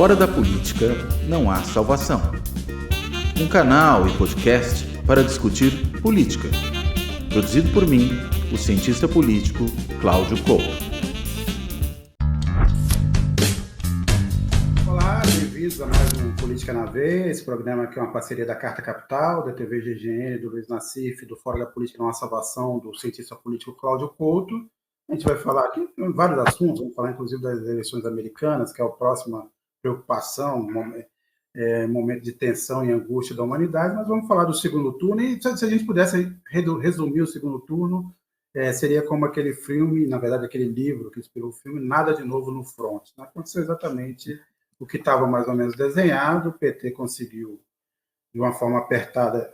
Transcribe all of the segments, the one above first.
Fora da política não há salvação. Um canal e podcast para discutir política. Produzido por mim, o cientista político Cláudio Couto. Olá, bem-vindos a mais um Política na Veia. Esse programa aqui é uma parceria da Carta Capital, da TV GGN, do Luiz Nassif, do Fora da Política não há salvação, do cientista político Cláudio Couto. A gente vai falar aqui em vários assuntos, vamos falar inclusive das eleições americanas, que é a próxima preocupação, momento de tensão e angústia da humanidade, mas vamos falar do segundo turno, e se a gente pudesse resumir o segundo turno, seria como aquele filme, na verdade aquele livro que inspirou o filme, Nada de Novo no Front. Aconteceu exatamente o que estava mais ou menos desenhado. O PT conseguiu, de uma forma apertada,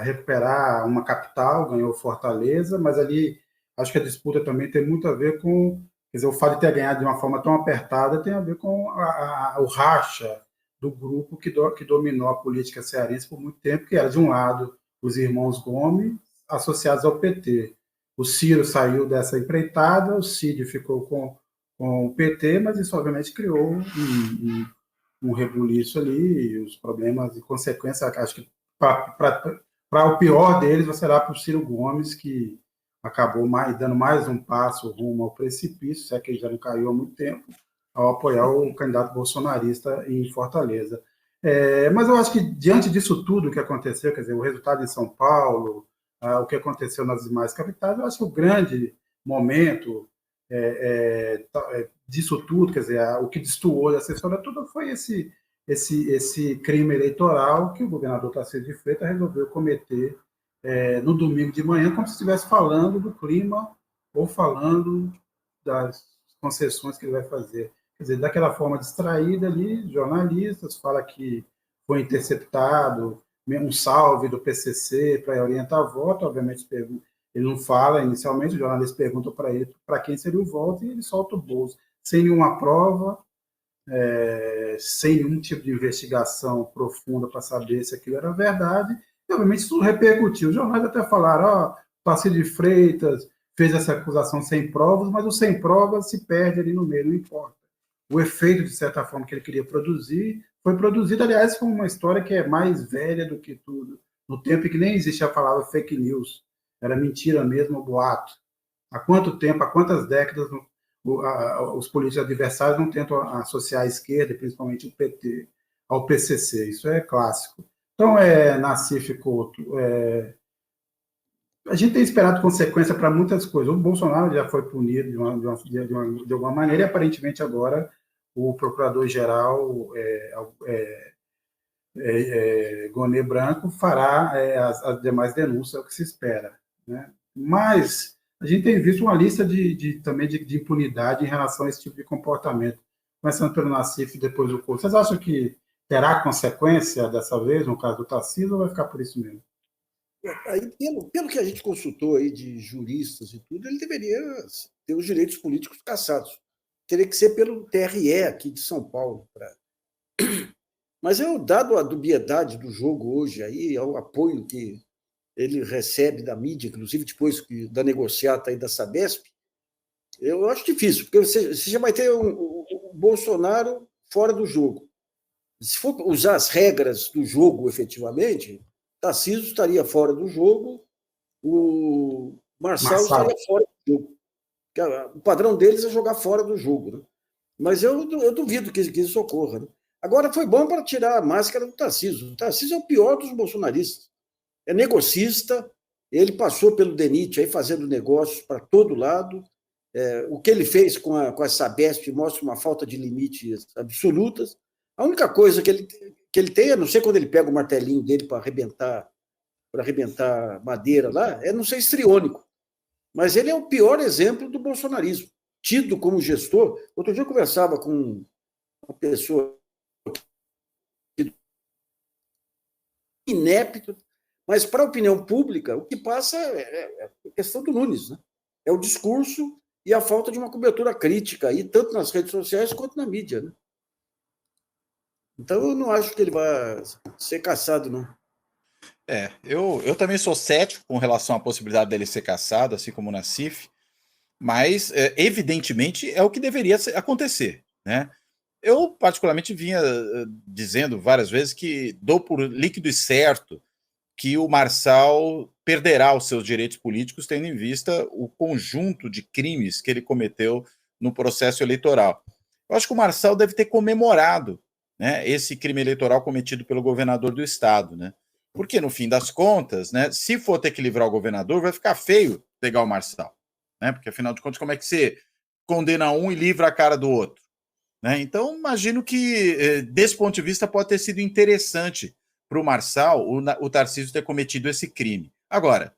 recuperar uma capital, ganhou Fortaleza, mas ali acho que a disputa também tem muito a ver com, quer dizer, o fato de ter ganhado de uma forma tão apertada tem a ver com o racha do grupo que dominou a política cearense por muito tempo, que era, de um lado, os irmãos Gomes, associados ao PT. O Ciro saiu dessa empreitada, o Cid ficou com o PT, mas isso, obviamente, criou um rebuliço ali, e os problemas e consequências, acho que para o pior deles, será para o Ciro Gomes, que acabou dando mais um passo rumo ao precipício, se é que ele já não caiu há muito tempo, ao apoiar o candidato bolsonarista em Fortaleza. Mas eu acho que, diante disso tudo que aconteceu, quer dizer, o resultado em São Paulo, o que aconteceu nas demais capitais, eu acho que o grande momento disso tudo, quer dizer, o que destoou dessa história toda foi esse crime eleitoral que o governador Tarcísio de Freitas resolveu cometer no domingo de manhã, como se estivesse falando do clima ou falando das concessões que ele vai fazer. Quer dizer, daquela forma distraída ali, jornalistas, fala que foi interceptado um salve do PCC para orientar voto, obviamente ele não fala inicialmente, o jornalista pergunta para ele para quem seria o voto e ele solta o bolso, sem nenhuma prova, sem nenhum tipo de investigação profunda para saber se aquilo era verdade. E, obviamente, isso repercutiu. Os jornais até falaram, Tarcísio de Freitas fez essa acusação sem provas, mas o sem provas se perde ali no meio, não importa. O efeito, de certa forma, que ele queria produzir, foi produzido, aliás, com uma história que é mais velha do que tudo, no tempo em que nem existia a palavra fake news, era mentira mesmo, boato. Há quanto tempo, há quantas décadas os políticos adversários não tentam associar a esquerda, principalmente o PT, ao PCC? Isso é clássico. Então, Nassif Couto, a gente tem esperado consequência para muitas coisas. O Bolsonaro já foi punido de alguma maneira, e aparentemente agora o procurador-geral Gonê Branco fará as demais denúncias, é o que se espera, né? Mas a gente tem visto uma lista também de impunidade em relação a esse tipo de comportamento, começando pelo Nassif e depois do Couto. Vocês acham que terá consequência dessa vez, no caso do Tarcísio, ou vai ficar por isso mesmo? Aí, pelo que a gente consultou aí de juristas e tudo, ele deveria ter os direitos políticos cassados. Teria que ser pelo TRE aqui de São Paulo. Mas dado a dubiedade do jogo hoje, aí, ao apoio que ele recebe da mídia, inclusive depois da negociata aí da Sabesp, eu acho difícil, porque você já vai ter o Bolsonaro fora do jogo. Se for usar as regras do jogo efetivamente, Tarcísio estaria fora do jogo, o Marcelo estaria fora do jogo. O padrão deles é jogar fora do jogo, né? Mas eu duvido que isso ocorra, né? Agora, foi bom para tirar a máscara do Tarcísio. O Tarcísio é o pior dos bolsonaristas. É negocista, ele passou pelo DENIT aí fazendo negócios para todo lado. O que ele fez com a Sabesp mostra uma falta de limites absolutas. A única coisa que ele tem, a não sei quando ele pega o martelinho dele para arrebentar madeira lá, é não ser histriônico. Mas ele é o pior exemplo do bolsonarismo, tido como gestor. Outro dia eu conversava com uma pessoa inepto, mas para a opinião pública, o que passa é a questão do Nunes, né? É o discurso e a falta de uma cobertura crítica, aí, tanto nas redes sociais quanto na mídia, né? Então, eu não acho que ele vai ser cassado, não. Eu também sou cético com relação à possibilidade dele ser cassado, assim como o Nassif, mas, evidentemente, é o que deveria acontecer, né? Eu, particularmente, vinha dizendo várias vezes que dou por líquido e certo que o Marçal perderá os seus direitos políticos, tendo em vista o conjunto de crimes que ele cometeu no processo eleitoral. Eu acho que o Marçal deve ter comemorado, né, esse crime eleitoral cometido pelo governador do estado, né? Porque, no fim das contas, né, se for ter que livrar o governador, vai ficar feio pegar o Marçal, né? Porque, afinal de contas, como é que você condena um e livra a cara do outro? Né? Então, imagino que, desse ponto de vista, pode ter sido interessante para o Marçal o Tarcísio ter cometido esse crime. Agora,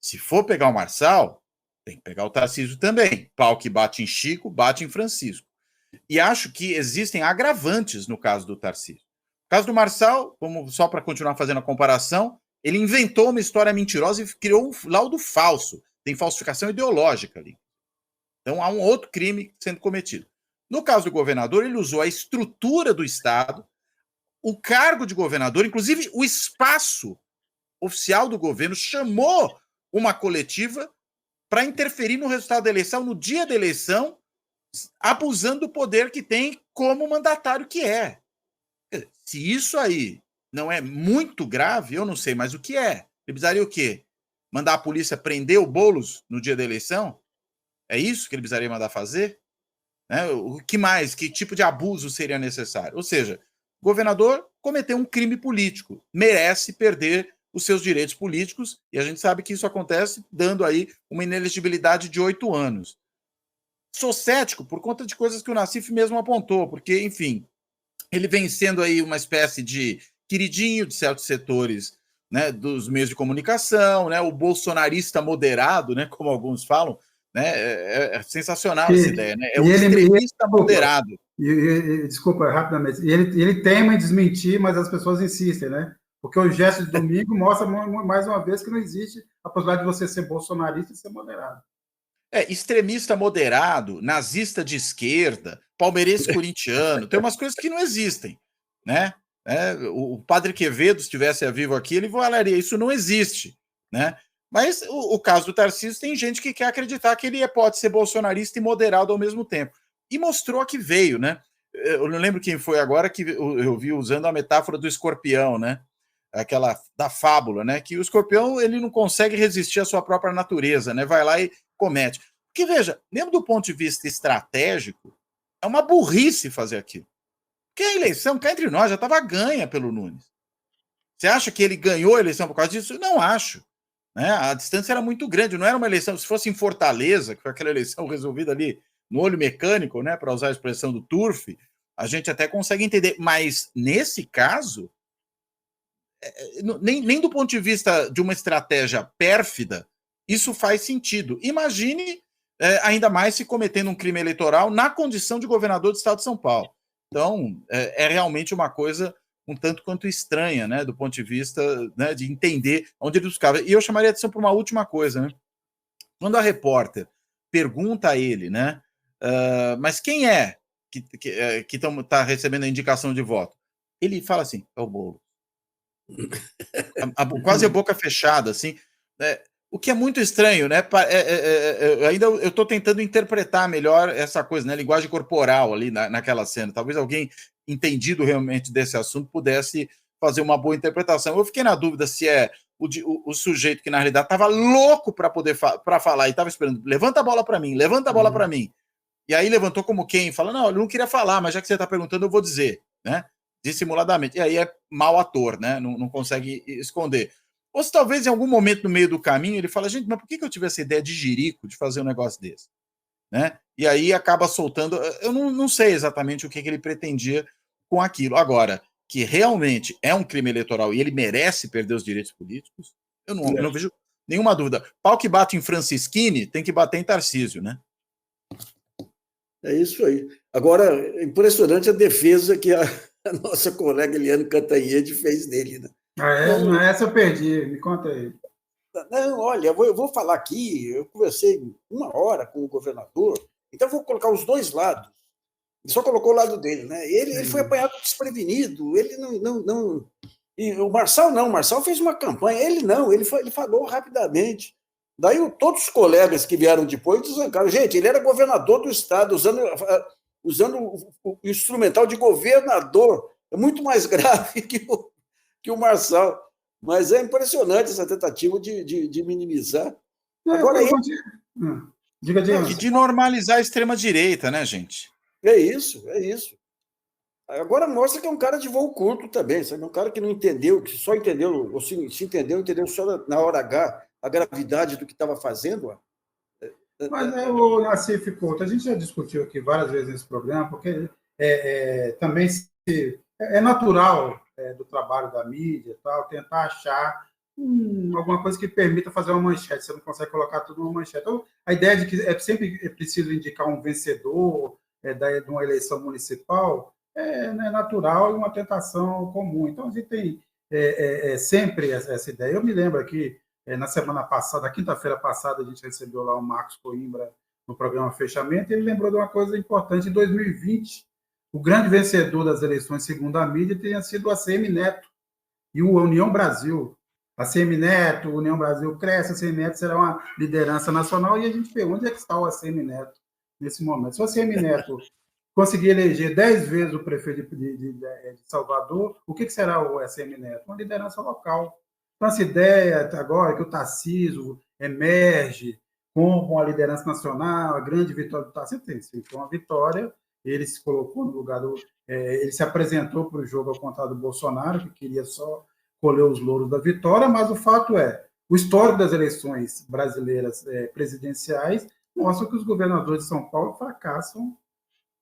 se for pegar o Marçal, tem que pegar o Tarcísio também. Pau que bate em Chico, bate em Francisco. E acho que existem agravantes no caso do Tarcísio. No caso do Marçal, só para continuar fazendo a comparação, ele inventou uma história mentirosa e criou um laudo falso. Tem falsificação ideológica ali. Então, há um outro crime sendo cometido. No caso do governador, ele usou a estrutura do Estado, o cargo de governador, inclusive o espaço oficial do governo, chamou uma coletiva para interferir no resultado da eleição, no dia da eleição, abusando do poder que tem como mandatário que é. Se isso aí não é muito grave, eu não sei mais o que é. Ele precisaria o quê? Mandar a polícia prender o Boulos no dia da eleição? É isso que ele precisaria mandar fazer? Né? O que mais? Que tipo de abuso seria necessário? Ou seja, o governador cometeu um crime político, merece perder os seus direitos políticos, e a gente sabe que isso acontece dando aí uma inelegibilidade de 8 anos. Sou cético por conta de coisas que o Nassif mesmo apontou, porque, enfim, ele vem sendo aí uma espécie de queridinho de certos setores, né, dos meios de comunicação, né, o bolsonarista moderado, né, como alguns falam, né, é sensacional essa ideia, né? É o extremista moderado. Desculpa, rapidamente. Ele tema em desmentir, mas as pessoas insistem, né? Porque o gesto de domingo mostra mais uma vez que não existe a possibilidade de você ser bolsonarista e ser moderado. Extremista moderado, nazista de esquerda, palmeirense corintiano, tem umas coisas que não existem, né? O Padre Quevedo, se estivesse vivo aqui, ele falaria, isso não existe, né? Mas o caso do Tarcísio tem gente que quer acreditar que ele pode ser bolsonarista e moderado ao mesmo tempo. E mostrou que veio, né? Eu não lembro quem foi agora que eu vi usando a metáfora do escorpião, né? Aquela da fábula, né? Que o escorpião ele não consegue resistir à sua própria natureza, né? Vai lá e comete. Porque, veja, mesmo do ponto de vista estratégico, é uma burrice fazer aquilo. Porque a eleição, cá entre nós, já estava ganha pelo Nunes. Você acha que ele ganhou a eleição por causa disso? Eu não acho. Né? A distância era muito grande, não era uma eleição. Se fosse em Fortaleza, que foi aquela eleição resolvida ali no olho mecânico, né, para usar a expressão do Turf, a gente até consegue entender. Mas, nesse caso, nem do ponto de vista de uma estratégia pérfida, isso faz sentido. Imagine, ainda mais se cometendo um crime eleitoral na condição de governador do estado de São Paulo. Então, é realmente uma coisa um tanto quanto estranha, né, do ponto de vista, né, de entender onde ele buscava. E eu chamaria a atenção para uma última coisa, né? Quando a repórter pergunta a ele, né, mas quem é que está recebendo a indicação de voto? Ele fala assim, é o Boulos. Quase a boca fechada, assim, o que é muito estranho, né? Ainda eu estou tentando interpretar melhor essa coisa, né? Linguagem corporal ali naquela cena. Talvez alguém entendido realmente desse assunto pudesse fazer uma boa interpretação. Eu fiquei na dúvida se é o sujeito que na realidade estava louco para poder para falar e estava esperando, levanta a bola para mim, levanta a bola para mim. E aí levantou como quem? Fala, não, eu não queria falar, mas já que você está perguntando, eu vou dizer, né? Dissimuladamente. E aí é mau ator, né? Não consegue esconder. Ou se talvez em algum momento no meio do caminho ele fala, gente, mas por que eu tive essa ideia de jirico de fazer um negócio desse? Né? E aí acaba soltando. Eu não sei exatamente o que ele pretendia com aquilo. Agora, que realmente é um crime eleitoral e ele merece perder os direitos políticos, eu não vejo nenhuma dúvida. Pau que bate em Francisquini tem que bater em Tarcísio, né? É isso aí. Agora, é impressionante a defesa que a nossa colega Eliane Cantanhede fez dele, né? Não, essa eu perdi, me conta aí. Não, olha, eu vou falar aqui, eu conversei 1 hora com o governador, então eu vou colocar os dois lados. Ele só colocou o lado dele, né? Ele foi apanhado desprevenido, ele não. E o Marçal não, o Marçal fez uma campanha, ele falou rapidamente. Daí todos os colegas que vieram depois desancaram. Gente, ele era governador do estado, usando o instrumental de governador. É muito mais grave que o Marçal. Mas é impressionante essa tentativa de minimizar. Agora, diga. E de normalizar a extrema-direita, né, gente? É isso. Agora mostra que é um cara de voo curto também, sabe? Um cara que não entendeu, que só entendeu, ou se entendeu só na hora H a gravidade do que estava fazendo. Mas o Nassif Couto, a gente já discutiu aqui várias vezes nesse programa, porque também é natural do trabalho da mídia e tal, tentar achar alguma coisa que permita fazer uma manchete, você não consegue colocar tudo numa manchete. Então, a ideia de que sempre é preciso indicar um vencedor de uma eleição municipal é natural e uma tentação comum. Então, a gente tem sempre essa ideia. Eu me lembro aqui, na semana passada, quinta-feira passada, a gente recebeu lá o Marcos Coimbra no programa Fechamento, e ele lembrou de uma coisa importante. Em 2020, o grande vencedor das eleições, segundo a mídia, tinha sido o ACM Neto e o União Brasil. A ACM Neto, o União Brasil cresce, a ACM Neto será uma liderança nacional, e a gente pergunta onde é que está o ACM Neto nesse momento. Se o ACM Neto conseguir eleger 10 vezes o prefeito de Salvador, o que será o ACM Neto? Uma liderança local. Então, essa ideia agora que o Tarcísio emerge como uma liderança nacional, a grande vitória do Tarcísio, foi uma vitória, ele se colocou no lugar ele se apresentou para o jogo ao contrário do Bolsonaro, que queria só colher os louros da vitória, mas o fato o histórico das eleições brasileiras presidenciais mostra que os governadores de São Paulo fracassam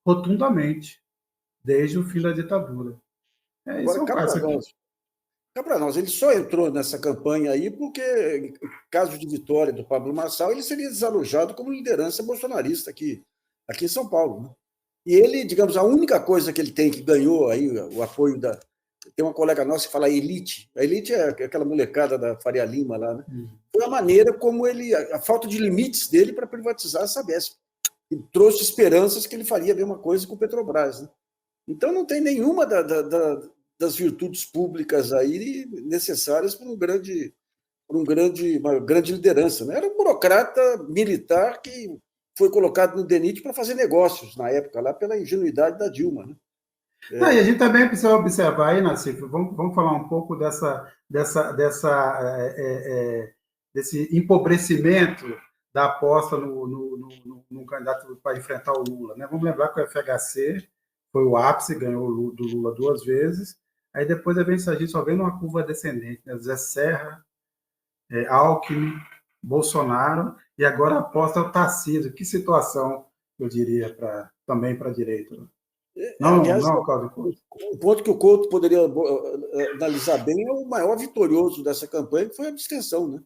rotundamente desde o fim da ditadura. Isso agora, Cabranos, ele só entrou nessa campanha aí porque, em caso de vitória do Pablo Marçal, ele seria desalojado como liderança bolsonarista aqui em São Paulo, né? E ele, digamos, a única coisa que ele tem que ganhou aí o apoio da... Tem uma colega nossa que fala elite. A elite é aquela molecada da Faria Lima lá, né? Foi a maneira como a falta de limites dele para privatizar a Sabesp. E trouxe esperanças que ele faria a mesma coisa com o Petrobras, né? Então não tem nenhuma das virtudes públicas aí necessárias para uma grande liderança, né? Era um burocrata militar que foi colocado no DENIT para fazer negócios na época, lá pela ingenuidade da Dilma, né? E a gente também precisa observar aí, Nassif, vamos falar um pouco desse empobrecimento da aposta no candidato para enfrentar o Lula, né? Vamos lembrar que o FHC foi o ápice, ganhou do Lula 2 vezes, aí depois a gente só vê numa curva descendente, né? Zé Serra, Alckmin, Bolsonaro, e agora a aposta é o Tarcísio. Que situação, eu diria, também para a direita. Aliás, o ponto que o Couto poderia analisar bem é o maior vitorioso dessa campanha, que foi a abstenção, né?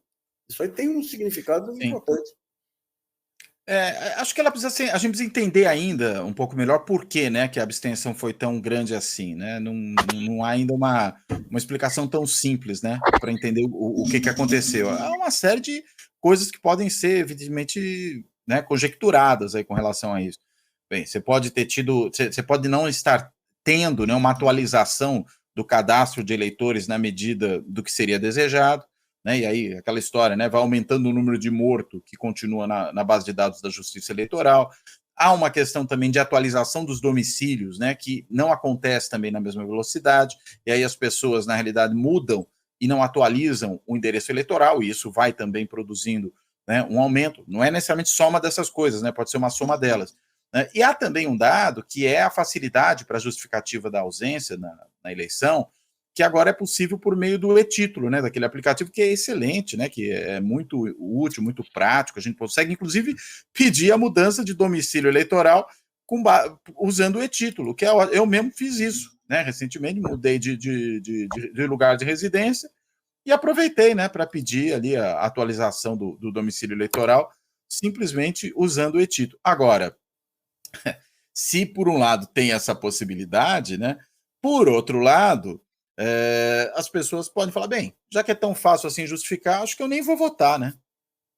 Isso aí tem um significado importante. Acho que a gente precisa entender ainda um pouco melhor por que, né, que a abstenção foi tão grande assim, né? Não há ainda uma explicação tão simples, né, para entender o que aconteceu. Há uma série de coisas que podem ser, evidentemente, né, conjecturadas aí com relação a isso. Bem, você pode não estar tendo, né, uma atualização do cadastro de eleitores na medida do que seria desejado, né, e aí aquela história, né, vai aumentando o número de mortos que continua na base de dados da Justiça Eleitoral. Há uma questão também de atualização dos domicílios, né, que não acontece também na mesma velocidade, e aí as pessoas, na realidade, mudam e não atualizam o endereço eleitoral, e isso vai também produzindo, né, um aumento. Não é necessariamente soma dessas coisas, né, pode ser uma soma delas. E há também um dado que é a facilidade para a justificativa da ausência na eleição, que agora é possível por meio do e-título, né, daquele aplicativo que é excelente, né, que é muito útil, muito prático. A gente consegue, inclusive, pedir a mudança de domicílio eleitoral usando o e-título, que eu mesmo fiz isso, né, recentemente mudei de lugar de residência e aproveitei, né, para pedir ali a atualização do domicílio eleitoral, simplesmente usando o e-título. Agora, se por um lado tem essa possibilidade, né, por outro lado, as pessoas podem falar, bem, já que é tão fácil assim justificar, acho que eu nem vou votar, né?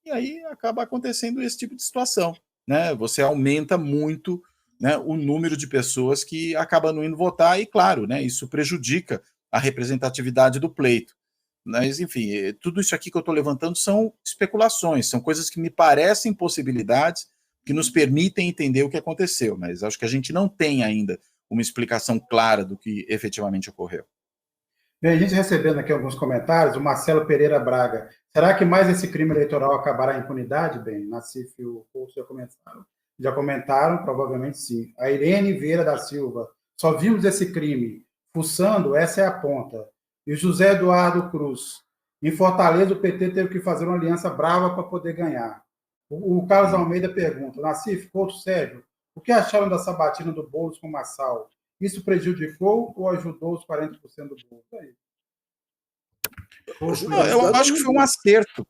E aí acaba acontecendo esse tipo de situação, né? Você aumenta muito, né, o número de pessoas que acabam não indo votar e, claro, né, isso prejudica a representatividade do pleito. Mas, enfim, tudo isso aqui que eu estou levantando são especulações, são coisas que me parecem possibilidades, que nos permitem entender o que aconteceu, mas acho que a gente não tem ainda uma explicação clara do que efetivamente ocorreu. Bem, a gente recebendo aqui alguns comentários, o Marcelo Pereira Braga. Será que mais esse crime eleitoral acabará em impunidade? Bem, Nassif e o Couto já comentaram, provavelmente sim. A Irene Vieira da Silva. Só vimos esse crime. Fuçando, essa é a ponta. E o José Eduardo Cruz. Em Fortaleza, o PT teve que fazer uma aliança brava para poder ganhar. O Carlos Almeida pergunta, Nassif, Couto, Sérgio, o que acharam da sabatina do Boulos com Marçal? Isso prejudicou ou ajudou os 40% do Boulos? Eu acho que foi um acerto.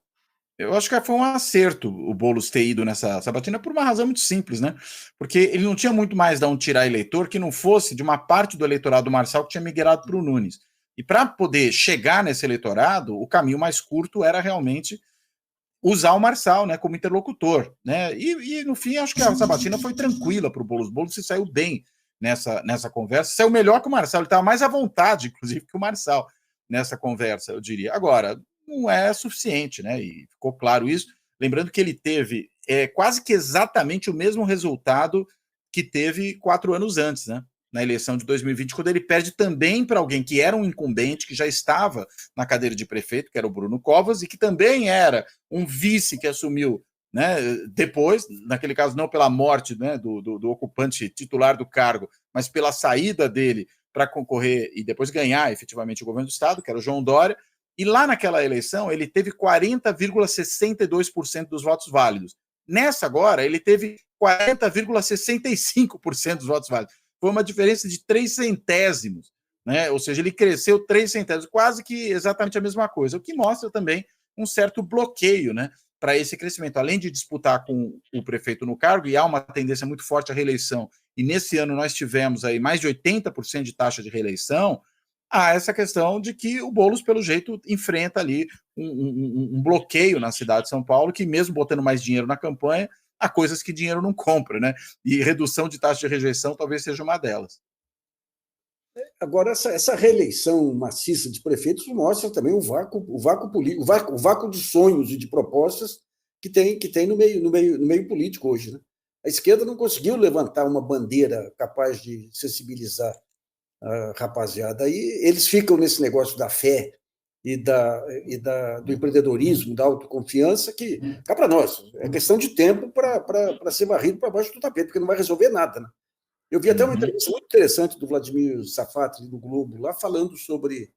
Eu acho que foi um acerto o Boulos ter ido nessa sabatina por uma razão muito simples, né? Porque ele não tinha muito mais de onde tirar eleitor que não fosse de uma parte do eleitorado do Marçal que tinha migrado para o Nunes. E para poder chegar nesse eleitorado, o caminho mais curto era realmente usar o Marçal, né, como interlocutor, né? E no fim, acho que a sabatina foi tranquila para o Boulos. O Boulos se saiu bem nessa conversa, saiu melhor que o Marçal, ele estava mais à vontade, inclusive, que o Marçal nessa conversa, eu diria. Agora, não é suficiente, né? E ficou claro isso. Lembrando que ele teve quase que exatamente o mesmo resultado que teve 4 anos antes, né? Na eleição de 2020, quando ele perde também para alguém que era um incumbente, que já estava na cadeira de prefeito, que era o Bruno Covas, e que também era um vice que assumiu, né, depois, naquele caso não pela morte, né, do ocupante titular do cargo, mas pela saída dele para concorrer e depois ganhar efetivamente o governo do estado, que era o João Dória, e lá naquela eleição ele teve 40,62% dos votos válidos. Nessa agora, ele teve 40,65% dos votos válidos. Foi uma diferença de 3 centésimos, né? Ou seja, ele cresceu 3 centésimos, quase que exatamente a mesma coisa, o que mostra também um certo bloqueio, né, para esse crescimento. Além de disputar com o prefeito no cargo, e há uma tendência muito forte à reeleição, e nesse ano nós tivemos aí mais de 80% de taxa de reeleição, há essa questão de que o Boulos, pelo jeito, enfrenta ali um bloqueio na cidade de São Paulo, que mesmo botando mais dinheiro na campanha, há coisas que dinheiro não compra, né? E redução de taxa de rejeição talvez seja uma delas. Agora, essa reeleição maciça de prefeitos mostra também o vácuo político, o vácuo de sonhos e de propostas que tem no meio político hoje, né? A esquerda não conseguiu levantar uma bandeira capaz de sensibilizar a rapaziada. Aí eles ficam nesse negócio da fé e do empreendedorismo, da autoconfiança, que cá para nós. É questão de tempo para ser varrido para baixo do tapete, porque não vai resolver nada, né? Eu vi até uma entrevista muito interessante do Vladimir Safatli, do Globo, lá falando sobre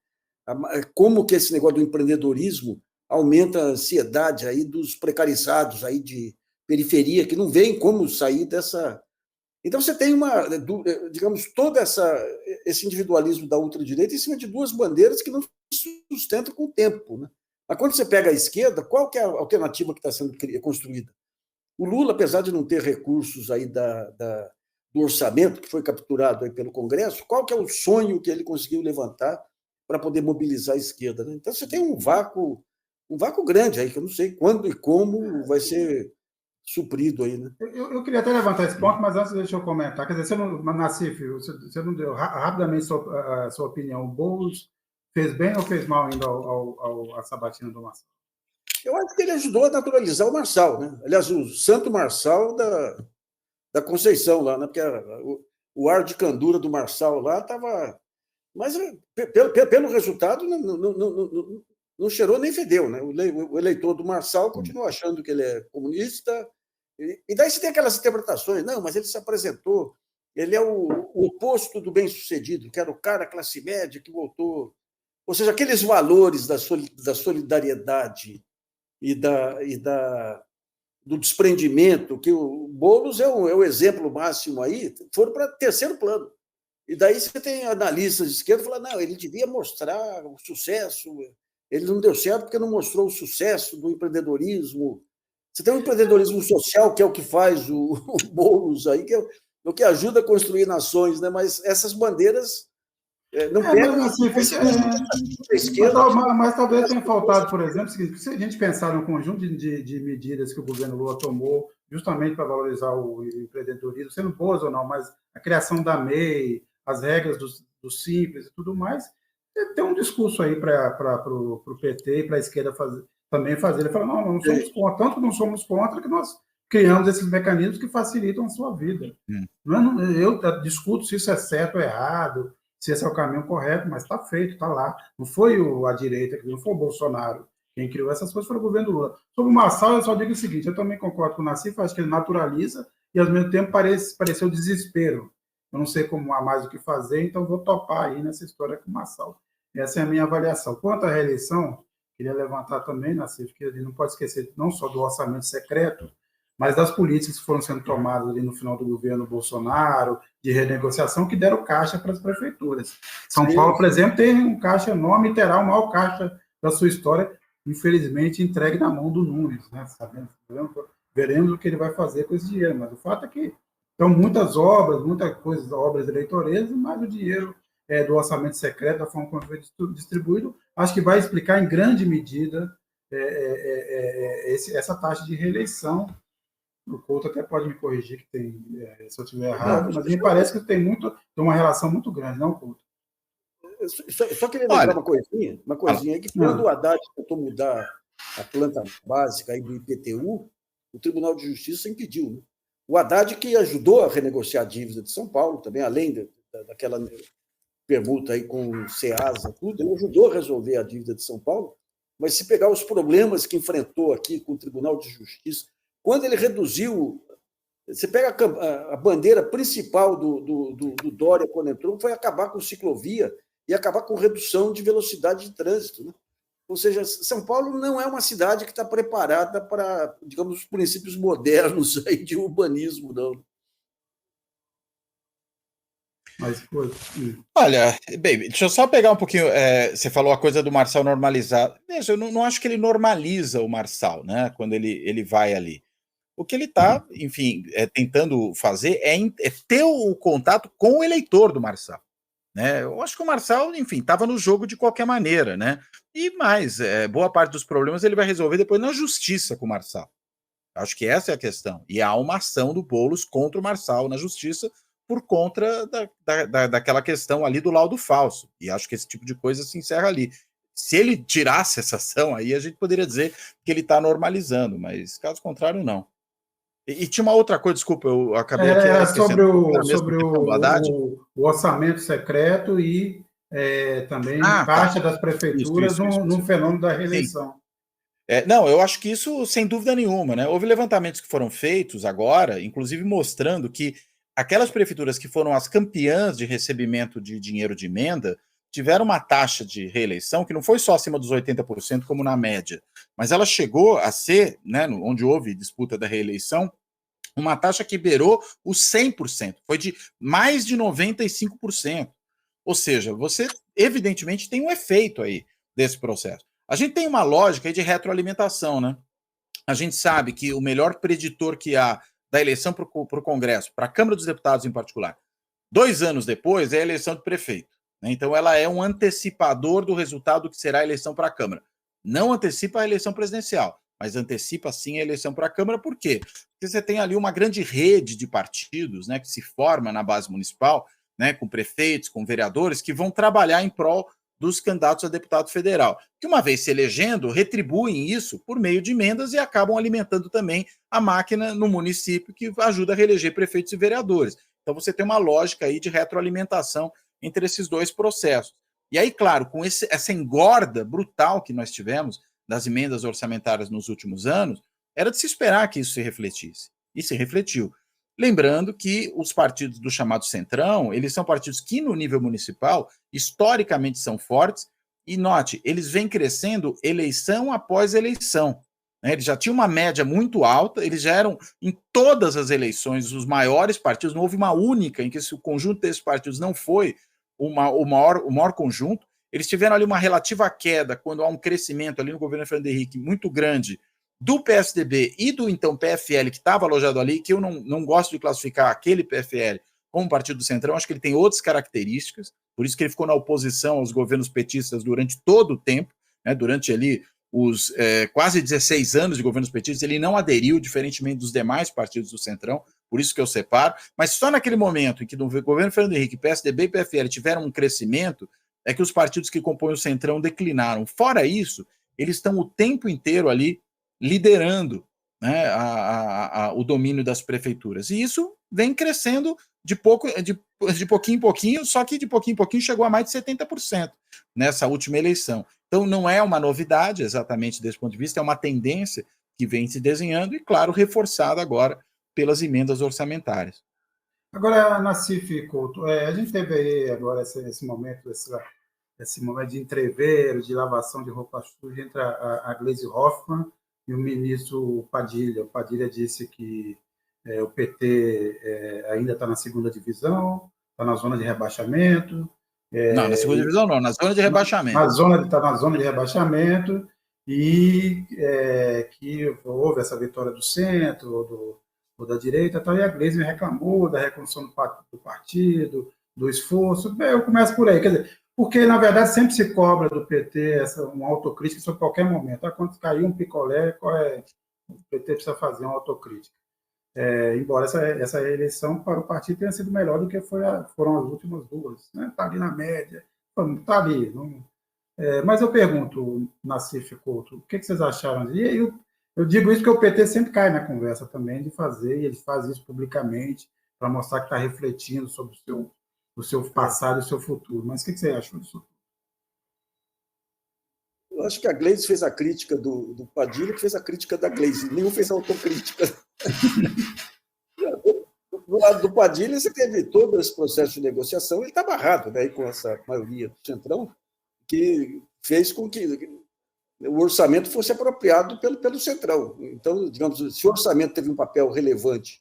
como que esse negócio do empreendedorismo aumenta a ansiedade aí dos precarizados aí de periferia, que não veem como sair dessa... Então, você tem digamos, todo esse individualismo da ultradireita em cima de 2 bandeiras que não se sustentam com o tempo, né? Mas quando você pega a esquerda, qual que é a alternativa que está sendo construída? O Lula, apesar de não ter recursos aí do orçamento que foi capturado aí pelo Congresso, qual que é o sonho que ele conseguiu levantar para poder mobilizar a esquerda, né? Então, você tem um vácuo grande aí, que eu não sei quando e como vai ser suprido aí, né? Eu queria até levantar esse ponto, mas antes deixa eu comentar. Quer dizer, Nassif, você não deu rapidamente a sua opinião. O Boulos fez bem ou fez mal ainda à sabatina do Marçal? Eu acho que ele ajudou a naturalizar o Marçal, né? Aliás, o Santo Marçal da Conceição lá, né? Porque o ar de candura do Marçal lá estava... Mas, pelo resultado, não cheirou nem fedeu, né? O eleitor do Marçal continua achando que ele é comunista, e daí você tem aquelas interpretações, não, mas ele se apresentou, ele é o oposto do bem-sucedido, que era o cara classe média que voltou. Ou seja, aqueles valores da solidariedade e do desprendimento, que o Boulos é o exemplo máximo aí, foram para terceiro plano. E daí você tem analistas de esquerda que falam, não, ele devia mostrar o sucesso, ele não deu certo porque não mostrou o sucesso do empreendedorismo. Você tem um empreendedorismo social, que é o que faz o Boulos aí, que é o que ajuda a construir nações, né? Mas essas bandeiras não pegam... Mas talvez tenha faltado, por exemplo, se a gente pensar no conjunto de medidas que o governo Lula tomou justamente para valorizar o empreendedorismo, sendo boas ou não, mas a criação da MEI, as regras do Simples e tudo mais, tem um discurso aí para o PT e para a esquerda também fazer. Ele fala, não somos contra, tanto que não somos contra que nós criamos esses mecanismos que facilitam a sua vida. Eu discuto se isso é certo ou errado, se esse é o caminho correto, mas está feito, está lá. Não foi a direita, não foi o Bolsonaro quem criou essas coisas, foi o governo Lula. Sobre o Marçal, eu só digo o seguinte, eu também concordo com o Nassif, acho que ele naturaliza e, ao mesmo tempo, pareceu desespero. Eu não sei como há mais o que fazer, então vou topar aí nessa história com o Marçal. Essa é a minha avaliação. Quanto à reeleição, queria levantar também, Nassif, que a gente não pode esquecer não só do orçamento secreto, mas das políticas que foram sendo tomadas ali no final do governo Bolsonaro, de renegociação, que deram caixa para as prefeituras. São Paulo, por exemplo, tem um caixa enorme e terá o maior caixa da sua história, infelizmente, entregue na mão do Nunes. Né? Veremos o que ele vai fazer com esse dinheiro, mas o fato é que são muitas obras, muitas coisas, obras eleitoreiras, mas o dinheiro do orçamento secreto, da forma como foi distribuído, acho que vai explicar em grande medida essa taxa de reeleição. O Couto até pode me corrigir que tem, se eu estiver errado, mas me parece que tem uma relação muito grande, não, Couto? Só queria lembrar uma coisinha aí, que quando o Haddad tentou mudar a planta básica aí do IPTU, o Tribunal de Justiça impediu. Né? O Haddad que ajudou a renegociar a dívida de São Paulo, também, além daquela permuta aí com o SEASA, tudo, ele ajudou a resolver a dívida de São Paulo, mas se pegar os problemas que enfrentou aqui com o Tribunal de Justiça, quando ele reduziu, você pega a bandeira principal do Dória quando entrou, foi acabar com ciclovia e acabar com redução de velocidade de trânsito. Né? Ou seja, São Paulo não é uma cidade que está preparada para, digamos, os princípios modernos aí de urbanismo, não. Mas, olha, bem, deixa eu só pegar um pouquinho. Você falou a coisa do Marçal normalizar. Veja, eu não acho que ele normaliza o Marçal, né? Quando ele vai ali. O que ele está, enfim, tentando fazer é ter o contato com o eleitor do Marçal. Né? Eu acho que o Marçal, enfim, estava no jogo de qualquer maneira, né? E mais, boa parte dos problemas ele vai resolver depois na justiça com o Marçal. Acho que essa é a questão. E há uma ação do Boulos contra o Marçal na justiça por conta daquela questão ali do laudo falso. E acho que esse tipo de coisa se encerra ali. Se ele tirasse essa ação, aí a gente poderia dizer que ele está normalizando, mas caso contrário, não. E tinha uma outra coisa, desculpa, eu acabei aqui esquecendo. Sobre o orçamento secreto e também caixa das prefeituras no fenômeno da reeleição. Não, eu acho que isso sem dúvida nenhuma, né? Houve levantamentos que foram feitos agora, inclusive mostrando que aquelas prefeituras que foram as campeãs de recebimento de dinheiro de emenda tiveram uma taxa de reeleição que não foi só acima dos 80%, como na média, mas ela chegou a ser, né, onde houve disputa da reeleição, uma taxa que beirou os 100%, foi de mais de 95%. Ou seja, você evidentemente tem um efeito aí desse processo. A gente tem uma lógica aí de retroalimentação, né? A gente sabe que o melhor preditor que há da eleição para o Congresso, para a Câmara dos Deputados em particular, 2 anos depois é a eleição de prefeito. Né? Então ela é um antecipador do resultado que será a eleição para a Câmara. Não antecipa a eleição presidencial, mas antecipa sim a eleição para a Câmara. Por quê? Porque você tem ali uma grande rede de partidos, né, que se forma na base municipal, né, com prefeitos, com vereadores, que vão trabalhar em prol dos candidatos a deputado federal, que uma vez se elegendo, retribuem isso por meio de emendas e acabam alimentando também a máquina no município que ajuda a reeleger prefeitos e vereadores. Então você tem uma lógica aí de retroalimentação entre esses dois processos. E aí, claro, com essa engorda brutal que nós tivemos das emendas orçamentárias nos últimos anos, era de se esperar que isso se refletisse. E se refletiu. Lembrando que os partidos do chamado Centrão, eles são partidos que, no nível municipal, historicamente são fortes, e note, eles vêm crescendo eleição após eleição. Né? Eles já tinham uma média muito alta, eles já eram, em todas as eleições, os maiores partidos, não houve uma única em que o conjunto desses partidos não foi o maior conjunto. Eles tiveram ali uma relativa queda, quando há um crescimento ali no governo Fernando Henrique muito grande, do PSDB e do então PFL, que estava alojado ali, que eu não gosto de classificar aquele PFL como partido do Centrão, acho que ele tem outras características, por isso que ele ficou na oposição aos governos petistas durante todo o tempo, né, durante ali os quase 16 anos de governos petistas, ele não aderiu, diferentemente dos demais partidos do Centrão, por isso que eu separo, mas só naquele momento em que no governo Fernando Henrique, PSDB e PFL tiveram um crescimento, é que os partidos que compõem o Centrão declinaram. Fora isso, eles estão o tempo inteiro ali liderando, né, o domínio das prefeituras. E isso vem crescendo de pouquinho em pouquinho, só que de pouquinho em pouquinho chegou a mais de 70% nessa última eleição. Então, não é uma novidade exatamente desse ponto de vista, é uma tendência que vem se desenhando e, claro, reforçada agora pelas emendas orçamentárias. Agora, Nassif Couto, a gente teve aí agora esse momento de entreveiro, de lavação de roupa suja entre a Gleisi Hoffmann e o ministro Padilha. O Padilha disse que o PT ainda está na segunda divisão, está na zona de rebaixamento. Não, na segunda divisão não, na zona de rebaixamento. Está na zona de rebaixamento e que houve essa vitória do centro, ou da direita, tal, e a Gleisi reclamou da reconstrução do partido, do esforço. Eu começo por aí, quer dizer, porque, na verdade, sempre se cobra do PT uma autocrítica sobre qualquer momento. Quando cair um picolé, o PT precisa fazer uma autocrítica. Embora essa eleição para o partido tenha sido melhor do que foram as últimas duas. Está ali na média, está ali. Não, mas eu pergunto, Nassif Couto, o que vocês acharam? E eu digo isso porque o PT sempre cai na conversa também de fazer, e ele faz isso publicamente para mostrar que está refletindo sobre o seu passado e o seu futuro. Mas o que você achou disso? Eu acho que a Gleisi fez a crítica do Padilha, que fez a crítica da Gleisi. Nenhum fez a autocrítica. Do lado do Padilha, você teve todo esse processo de negociação, ele está amarrado, né, com essa maioria do Centrão, que fez com que o orçamento fosse apropriado pelo Centrão. Então, digamos, se o orçamento teve um papel relevante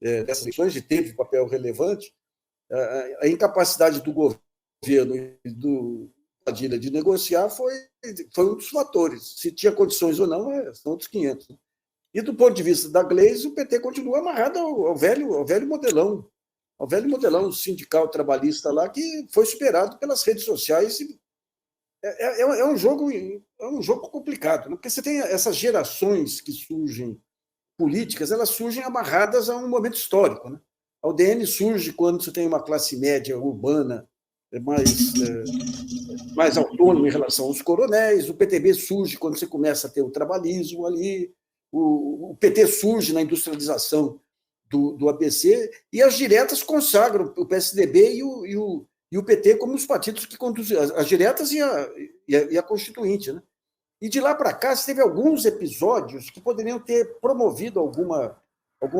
nessas eleições, e teve um papel relevante, a incapacidade do governo e do Padilha de negociar foi um dos fatores. Se tinha condições ou não, são outros 500. E do ponto de vista da Gleisi, o PT continua amarrado ao velho modelão sindical trabalhista lá, que foi superado pelas redes sociais. É um jogo complicado, né? Porque você tem essas gerações que surgem políticas, elas surgem amarradas a um momento histórico, né? A UDN surge quando você tem uma classe média urbana mais autônoma em relação aos coronéis, o PTB surge quando você começa a ter o trabalhismo ali, o PT surge na industrialização do ABC, e as diretas consagram o PSDB e o PT como os partidos que conduzem as diretas e a Constituinte, né? E de lá para cá, você teve alguns episódios que poderiam ter promovido alguma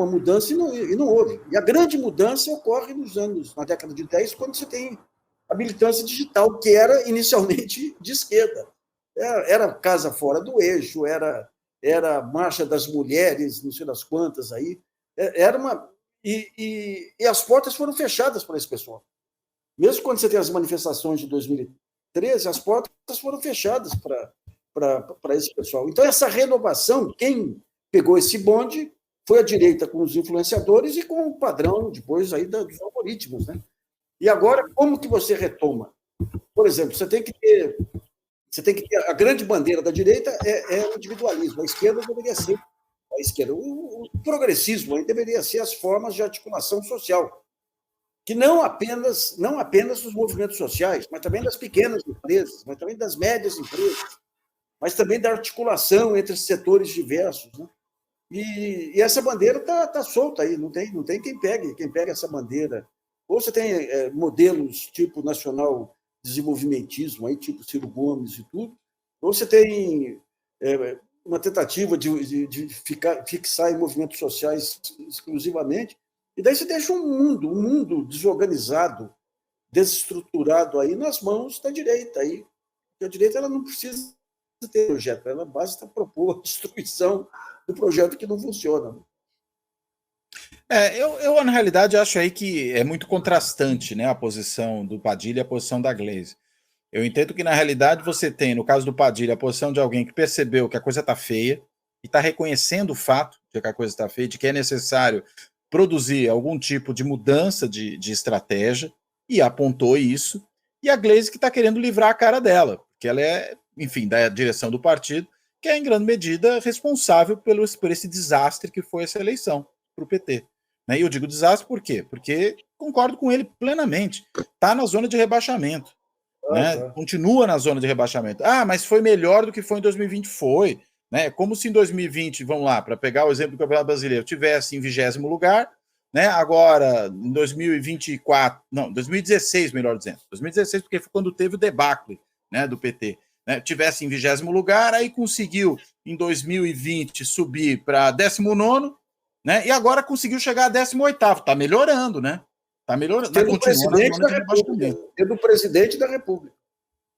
mudança e não houve. E a grande mudança ocorre na década de 10, quando você tem a militância digital, que era inicialmente de esquerda. Era casa fora do eixo, era marcha das mulheres, não sei das quantas aí. E as portas foram fechadas para esse pessoal. Mesmo quando você tem as manifestações de 2013, as portas foram fechadas para esse pessoal. Então, essa renovação, quem pegou esse bonde foi a direita com os influenciadores e com o padrão, depois, aí dos algoritmos, né? E agora, como que você retoma? Por exemplo, você tem que ter a grande bandeira da direita é o individualismo. A esquerda deveria ser o progressismo aí deveria ser as formas de articulação social, que não apenas dos movimentos sociais, mas também das pequenas empresas, mas também das médias empresas, mas também da articulação entre setores diversos, né? E essa bandeira está solta aí, não tem quem pegue essa bandeira. Ou você tem modelos tipo nacional desenvolvimentismo, aí, tipo Ciro Gomes e tudo, ou você tem uma tentativa de fixar em movimentos sociais exclusivamente, e daí você deixa um mundo desorganizado, desestruturado aí nas mãos da direita. Aí, porque a direita ela não precisa ter projeto, ela basta propor a destruição do projeto que não funciona. Eu, na realidade, acho aí que é muito contrastante, né, a posição do Padilha e a posição da Gleisi. Eu entendo que, na realidade, você tem, no caso do Padilha, a posição de alguém que percebeu que a coisa está feia e está reconhecendo o fato de que a coisa está feia, de que é necessário produzir algum tipo de mudança de estratégia, e apontou isso, e a Gleisi que está querendo livrar a cara dela, porque ela é, enfim, da direção do partido, que é, em grande medida, responsável por esse desastre que foi essa eleição para o PT. E eu digo desastre por quê? Porque concordo com ele plenamente. Está na zona de rebaixamento. Né? Continua na zona de rebaixamento. Mas foi melhor do que foi em 2020? Foi. né? Como se em 2020, vamos lá, para pegar o exemplo do Campeonato Brasileiro, tivesse em 20º lugar, né? Agora, em 2024, não, 2016, melhor dizendo, 2016, porque foi quando teve o debacle, né, do PT, né? Tivesse em 20º lugar, aí conseguiu em 2020 subir para 19º, né? E agora conseguiu chegar a 18º. Está melhorando, né? Está melhorando, mas continua na zona de rebaixamento. Tendo o presidente da República.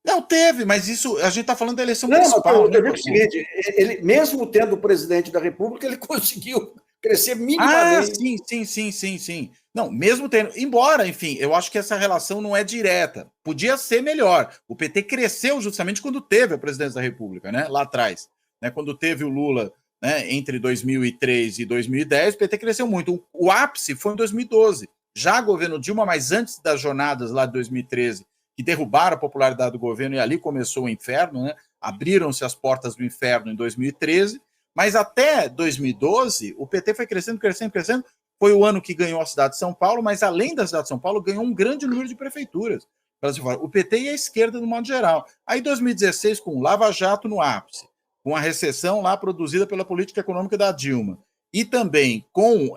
Não, teve, mas isso a gente está falando da eleição Não, municipal. mas eu digo o seguinte, ele, mesmo tendo o presidente da República, ele conseguiu crescer minimamente. Sim. Não, mesmo tendo. Embora, enfim, eu acho que essa relação não é direta. Podia ser melhor. O PT cresceu justamente quando teve a presidência da República, né? Lá atrás. Né? Quando teve o Lula, né? Entre 2003 e 2010, o PT cresceu muito. O ápice foi em 2012. Já governo Dilma, mas antes das jornadas lá de 2013, que derrubaram a popularidade do governo, e ali começou o inferno, né? Abriram-se as portas do inferno em 2013. Mas até 2012, o PT foi crescendo. Foi o ano que ganhou a cidade de São Paulo, mas além da cidade de São Paulo, ganhou um grande número de prefeituras. O PT e a esquerda, no modo geral. Aí, 2016, com o Lava Jato no ápice, com a recessão lá produzida pela política econômica da Dilma, e também com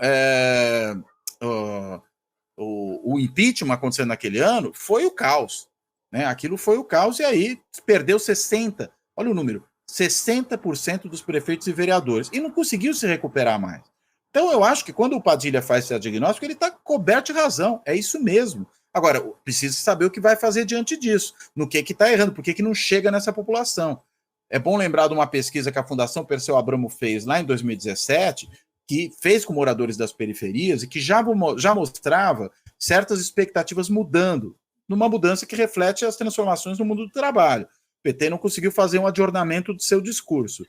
o impeachment acontecendo naquele ano, foi o caos. Né? Aquilo foi o caos, e aí perdeu 60%. Olha o número. 60% dos prefeitos e vereadores, e não conseguiu se recuperar mais. Então, eu acho que quando o Padilha faz esse diagnóstico, ele está coberto de razão, é isso mesmo. Agora, precisa saber o que vai fazer diante disso, no que está errando, por que não chega nessa população. É bom lembrar de uma pesquisa que a Fundação Perseu Abramo fez lá em 2017, que fez com moradores das periferias e que já mostrava certas expectativas mudando, numa mudança que reflete as transformações no mundo do trabalho. O PT não conseguiu fazer um adornamento do seu discurso.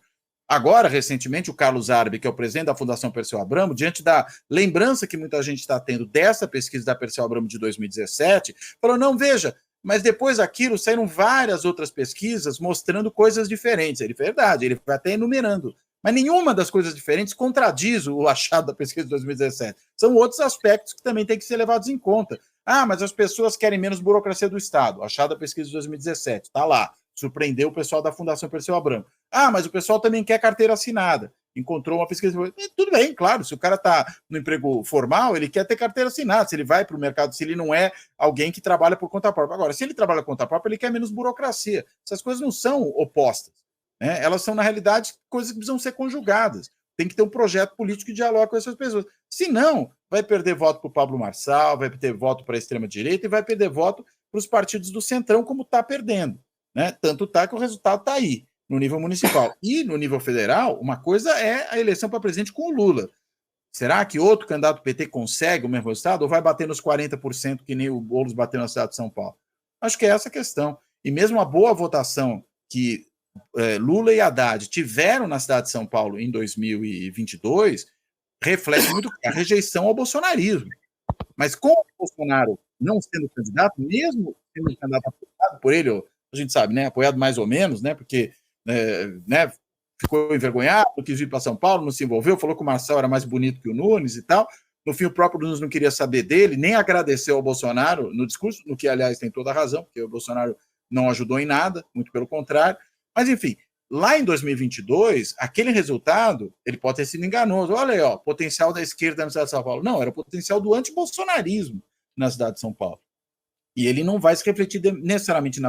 Agora, recentemente, o Carlos Arbe, que é o presidente da Fundação Perseu Abramo, diante da lembrança que muita gente está tendo dessa pesquisa da Perseu Abramo de 2017, falou, não, veja, mas depois daquilo saíram várias outras pesquisas mostrando coisas diferentes. Ele, verdade, ele vai até enumerando. Mas nenhuma das coisas diferentes contradiz o achado da pesquisa de 2017. São outros aspectos que também têm que ser levados em conta. Ah, mas as pessoas querem menos burocracia do Estado. Achado da pesquisa de 2017. Está lá. Surpreendeu o pessoal da Fundação Perseu Abramo. Ah, mas o pessoal também quer carteira assinada. Encontrou uma pesquisa. Tudo bem, claro. Se o cara está no emprego formal, ele quer ter carteira assinada. Se ele vai para o mercado, se ele não é alguém que trabalha por conta própria. Agora, se ele trabalha por conta própria, ele quer menos burocracia. Essas coisas não são opostas. Né? Elas são, na realidade, coisas que precisam ser conjugadas. Tem que ter um projeto político que dialogue com essas pessoas. Se não, vai perder voto para o Pablo Marçal, vai perder voto para a extrema-direita e vai perder voto para os partidos do Centrão, como está perdendo. Né? Tanto está que o resultado está aí, no nível municipal. E no nível federal, uma coisa é a eleição para presidente com o Lula. Será que outro candidato do PT consegue o mesmo resultado ou vai bater nos 40% que nem o Boulos bateu na cidade de São Paulo? Acho que é essa a questão. E mesmo a boa votação que Lula e Haddad tiveram na cidade de São Paulo em 2022 reflete muito a rejeição ao bolsonarismo. Mas com o Bolsonaro não sendo candidato, mesmo sendo um candidato apoiado por ele, a gente sabe, né, apoiado mais ou menos, né, porque né, ficou envergonhado, quis vir para São Paulo, não se envolveu, falou que o Marçal era mais bonito que o Nunes e tal. No fim, o próprio Nunes não queria saber dele, nem agradeceu ao Bolsonaro no discurso, no que, aliás, tem toda a razão, porque o Bolsonaro não ajudou em nada, muito pelo contrário. Mas, enfim, lá em 2022, aquele resultado, ele pode ter sido enganoso. Olha aí, ó, potencial da esquerda na cidade de São Paulo. Não, era o potencial do antibolsonarismo na cidade de São Paulo. E ele não vai se refletir necessariamente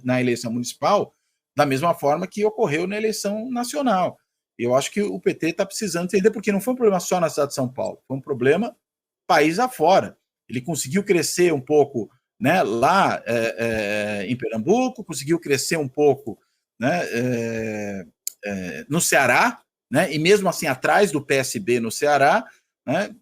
na eleição municipal da mesma forma que ocorreu na eleição nacional. Eu acho que o PT está precisando entender, porque não foi um problema só na cidade de São Paulo, foi um problema país afora. Ele conseguiu crescer um pouco, né, lá em Pernambuco, conseguiu crescer um pouco, né, no Ceará, né, e mesmo assim atrás do PSB no Ceará, né,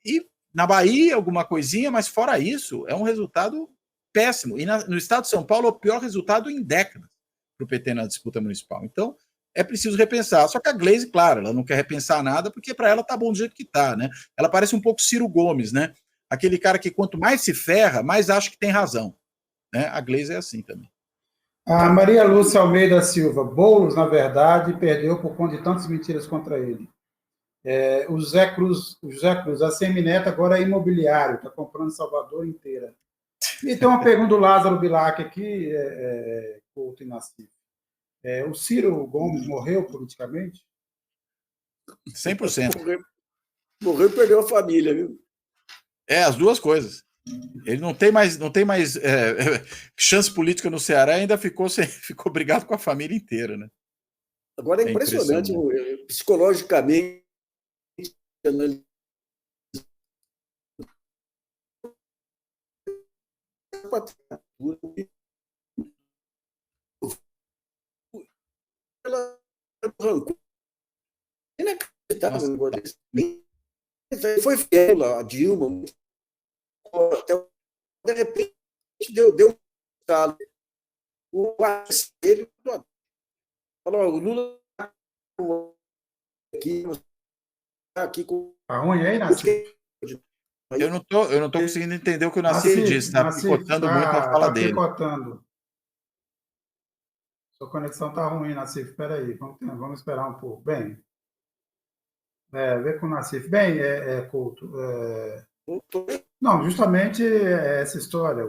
e na Bahia alguma coisinha, mas fora isso, é um resultado péssimo. E no estado de São Paulo, é o pior resultado em décadas para o PT na disputa municipal. Então, é preciso repensar. Só que a Gleisi, claro, ela não quer repensar nada, porque para ela tá bom do jeito que tá, né? Ela parece um pouco Ciro Gomes, né? Aquele cara que quanto mais se ferra, mais acha que tem razão. Né? A Gleisi é assim também. A Maria Lúcia Almeida Silva, Boulos, na verdade, perdeu por conta de tantas mentiras contra ele. O José Cruz, a Semineto agora é imobiliário, está comprando Salvador inteira. E tem uma pergunta do Lázaro Bilac aqui, Couto e Nassif. O Ciro Gomes morreu politicamente? 100%. Morreu e perdeu a família, viu? As duas coisas. Ele não tem mais chance política no Ceará, ainda ficou brigado com a família inteira, né? Agora é impressionante. Psicologicamente, ela arrancou. Inacreditável. Foi fiel a Dilma, de repente deu o ele falou: o Lula aqui com. Tá ruim aí, Nassif? Eu não tô conseguindo entender o que o Nassif disse, está picotando muito a fala dele. Picotando. Sua conexão está ruim, Nassif. Espera aí, vamos esperar um pouco. Bem, vê com o Nassif. Bem, Couto. Não, justamente essa história.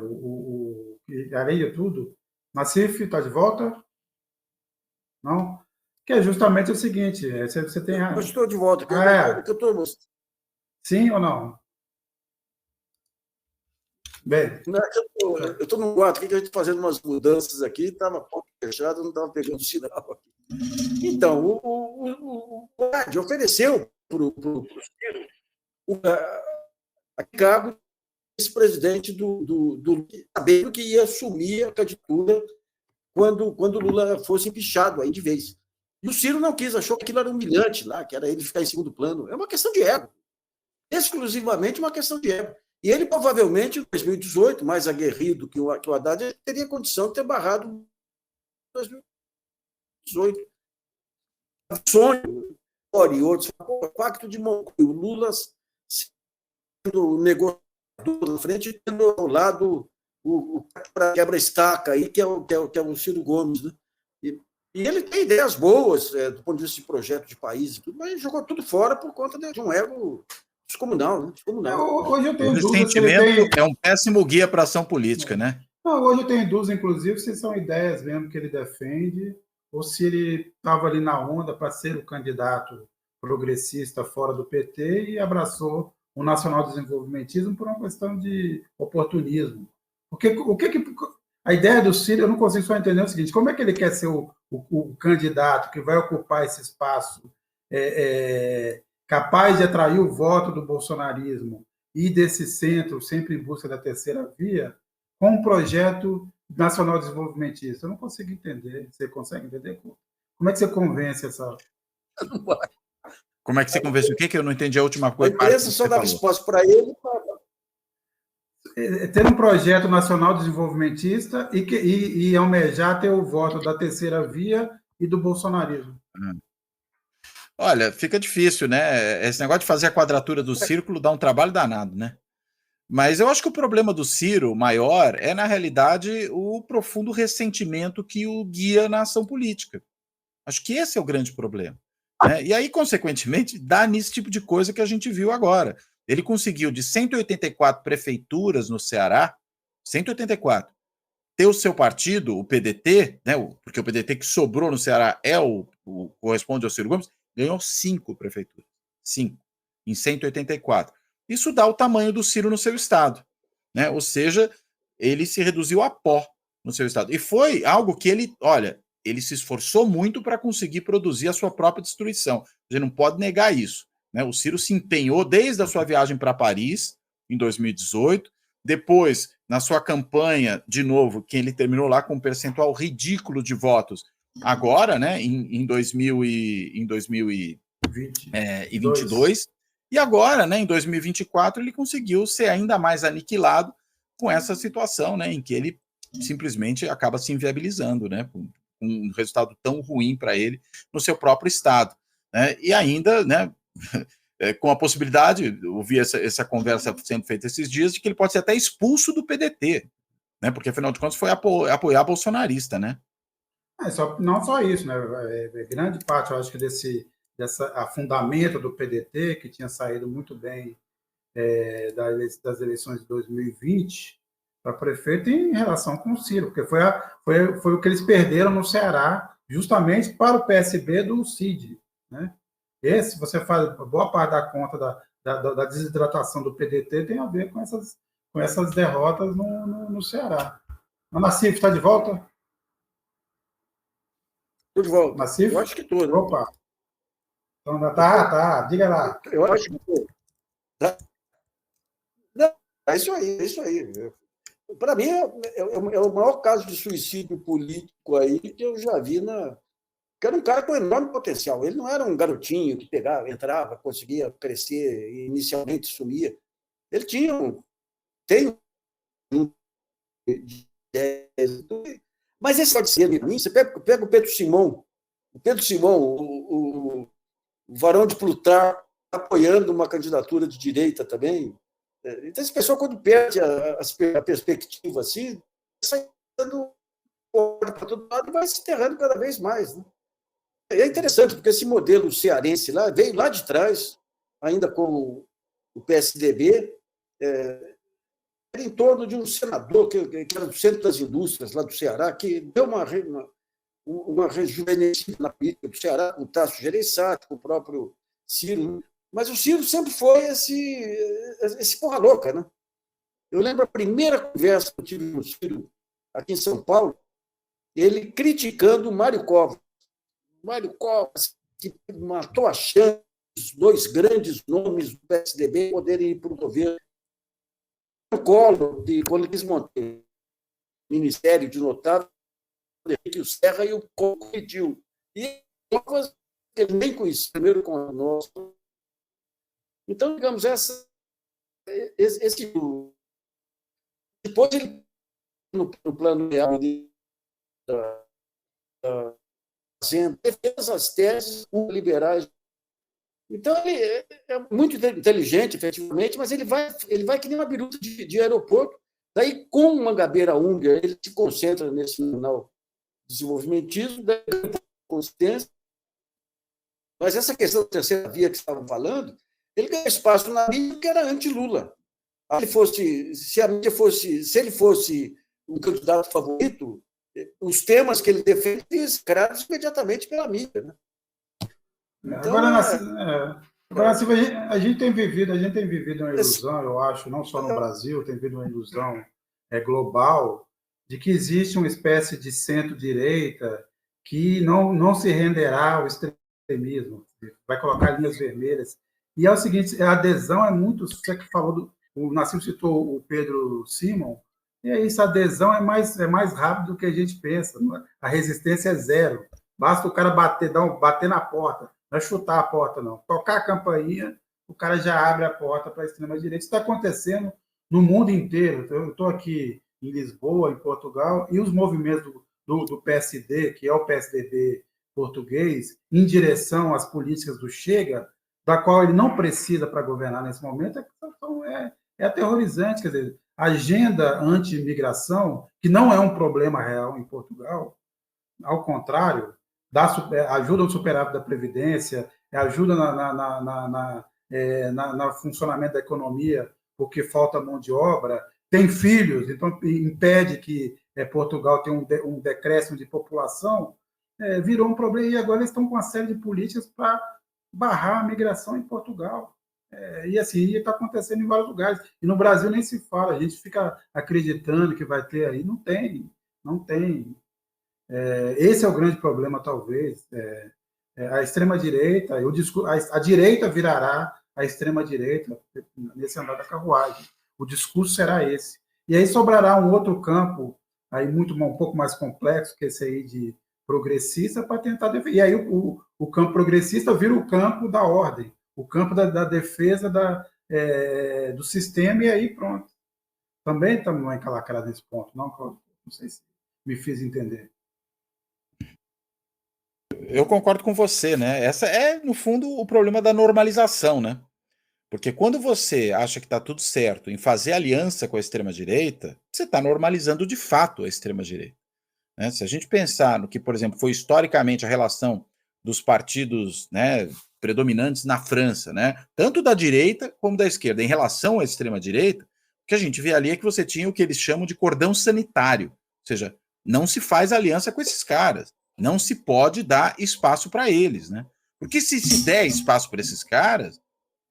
Além de tudo, Nassif está de volta? Não? Que é justamente o seguinte: você tem. Eu estou de volta. Sim ou não? Bem. Eu estou no quarto aqui, que a gente fazendo umas mudanças aqui, estava a porta fechada, não estava pegando sinal aqui. Então, o Haddad ofereceu para o cargo vice-presidente do sabendo que ia assumir a candidatura quando o Lula fosse empichado aí de vez. E o Ciro não quis, achou que aquilo era humilhante lá, que era ele ficar em segundo plano. É uma questão de ego. Exclusivamente uma questão de ego. E ele, provavelmente, em 2018, mais aguerrido que o Haddad, teria condição de ter barrado em 2018. O sonho, e outros, o pacto de Moncoio, o Lula sendo negociador na frente, tendo ao lado o quebra-estaca aí, que é o Ciro Gomes. Né? E ele tem ideias boas do ponto de vista de projeto de país, e tudo, mas jogou tudo fora por conta de um ego descomunal. Né? Hoje eu tenho dúvida. O sentimento é um péssimo guia para a ação política, né? Não, hoje eu tenho dúvida, inclusive, se são ideias mesmo que ele defende, ou se ele estava ali na onda para ser o candidato progressista fora do PT e abraçou o nacional-desenvolvimentismo por uma questão de oportunismo. A ideia do Ciro, eu não consigo só entender o seguinte: como é que ele quer ser o candidato que vai ocupar esse espaço capaz de atrair o voto do bolsonarismo e desse centro, sempre em busca da terceira via, com um projeto nacional desenvolvimentista? Eu não consigo entender. Você consegue entender? Como é que você convence essa... Como é que você convence o quê? Que eu não entendi a última coisa. A imprensa só dá resposta para ele. Ter um projeto nacional desenvolvimentista e almejar ter o voto da terceira via e do bolsonarismo. Olha, fica difícil, né? Esse negócio de fazer a quadratura do círculo dá um trabalho danado, né? Mas eu acho que o problema do Ciro maior é, na realidade, o profundo ressentimento que o guia na ação política. Acho que esse é o grande problema. Né? E aí, consequentemente, dá nesse tipo de coisa que a gente viu agora. Ele conseguiu, de 184 prefeituras no Ceará, 184, ter o seu partido, o PDT, né? Porque o PDT que sobrou no Ceará corresponde ao Ciro Gomes, ganhou 5 prefeituras. 5, em 184. Isso dá o tamanho do Ciro no seu estado. Né? Ou seja, ele se reduziu a pó no seu estado. E foi algo que ele se esforçou muito para conseguir produzir a sua própria destruição. Você não pode negar isso. Né? O Ciro se empenhou desde a sua viagem para Paris, em 2018, depois, na sua campanha, de novo, que ele terminou lá com um percentual ridículo de votos, agora, né, em 2022, e agora, né, em 2024, ele conseguiu ser ainda mais aniquilado com essa situação, né, em que ele simplesmente acaba se inviabilizando, né, com um resultado tão ruim para ele no seu próprio estado. Né, e ainda, né, com a possibilidade, eu ouvi essa conversa sendo feita esses dias, de que ele pode ser até expulso do PDT, né, porque, afinal de contas, foi apoiar bolsonarista, né? Não só isso, né? Grande parte, eu acho que desse afundamento do PDT, que tinha saído muito bem das eleições de 2020 para prefeito, em relação com o Ciro, porque foi o que eles perderam no Ceará, justamente para o PSB do Cid. Né? Esse, você faz boa parte da conta da desidratação do PDT tem a ver com essas derrotas no Ceará. O Nassif está de volta? Estou de volta. Nassif? Eu acho que estou, né? Opa! Então, tá, diga lá. Eu acho que estou. Não, é isso aí, é isso aí. Para mim, é o maior caso de suicídio político aí que eu já vi que era um cara com enorme potencial. Ele não era um garotinho que pegava, entrava, conseguia crescer e inicialmente sumia. Ele tem um mas esse pode ser, você pega o Pedro Simão, o varão de Plutar, apoiando uma candidatura de direita também. Então, esse pessoal, quando perde a perspectiva assim, sai dando para todo lado e vai se enterrando cada vez mais. Né? É interessante, porque esse modelo cearense lá veio lá de trás, ainda com o PSDB, era em torno de um senador, que era do Centro das Indústrias, lá do Ceará, que deu uma rejuvenescida na política do Ceará, com o Tasso Gereissati, com o próprio Ciro. Mas o Ciro sempre foi esse porra louca. Né? Eu lembro a primeira conversa que eu tive com o Ciro, aqui em São Paulo, ele criticando o Mário Covas. Mário Covas, que matou a chance dos dois grandes nomes do PSDB poderem ir para o governo. O Collor, quando eles montaram o Ministério de Notável, o Serra e o Collor pediu. E Covas, ele nem conhecia, primeiro com o nosso. Então, digamos, depois ele, no plano real da fazenda, defesa as teses liberais. Então, ele é muito inteligente, efetivamente, mas ele vai que nem uma biruta de aeroporto. Daí, com o Mangabeira Unger, ele se concentra nesse final desenvolvimentismo, da consciência. Mas essa questão da terceira via que estavam falando, ele ganhou espaço na mídia que era anti-Lula. Se ele fosse um candidato favorito, os temas que ele defende seriam escravos imediatamente pela mídia. Né? Então, agora, a gente tem vivido uma ilusão, eu acho, não só no Brasil, tem vivido uma ilusão global de que existe uma espécie de centro-direita que não se renderá ao extremismo, vai colocar linhas vermelhas. E é o seguinte, a adesão é muito... Você que falou, o Nassif citou o Pedro Simão, e é isso, a adesão é mais rápido do que a gente pensa. A resistência é zero. Basta o cara bater na porta, não é chutar a porta, não. Tocar a campainha, o cara já abre a porta para a extrema-direita. Isso está acontecendo no mundo inteiro. Eu estou aqui em Lisboa, em Portugal, e os movimentos do PSD, que é o PSDB português, em direção às políticas do Chega, da qual ele não precisa para governar nesse momento, é aterrorizante. Quer dizer, a agenda anti-imigração, que não é um problema real em Portugal, ao contrário, ajuda no superávit da Previdência, ajuda no funcionamento da economia, porque falta mão de obra, tem filhos, então impede que Portugal tenha um decréscimo de população, virou um problema, e agora eles estão com uma série de políticas para barrar a migração em Portugal. E assim, está acontecendo em vários lugares. E no Brasil nem se fala, a gente fica acreditando que vai ter aí, não tem. Esse é o grande problema, talvez. A extrema-direita, a direita virará a extrema-direita nesse andar da carruagem. O discurso será esse. E aí sobrará um outro campo, aí um pouco mais complexo, que esse aí de progressista, para tentar defender. E aí o campo progressista vira o campo da ordem, o campo da defesa do sistema, e aí pronto. Também estamos encalacrados nesse ponto, não sei se me fiz entender. Eu concordo com você, né? Essa é, no fundo, o problema da normalização, né? Porque quando você acha que está tudo certo em fazer aliança com a extrema-direita, você está normalizando de fato a extrema-direita. Né? Se a gente pensar no que, por exemplo, foi historicamente a relação dos partidos, né, predominantes na França, né, tanto da direita como da esquerda, em relação à extrema-direita, o que a gente vê ali é que você tinha o que eles chamam de cordão sanitário, ou seja, não se faz aliança com esses caras, não se pode dar espaço para eles, né? Porque se der espaço para esses caras,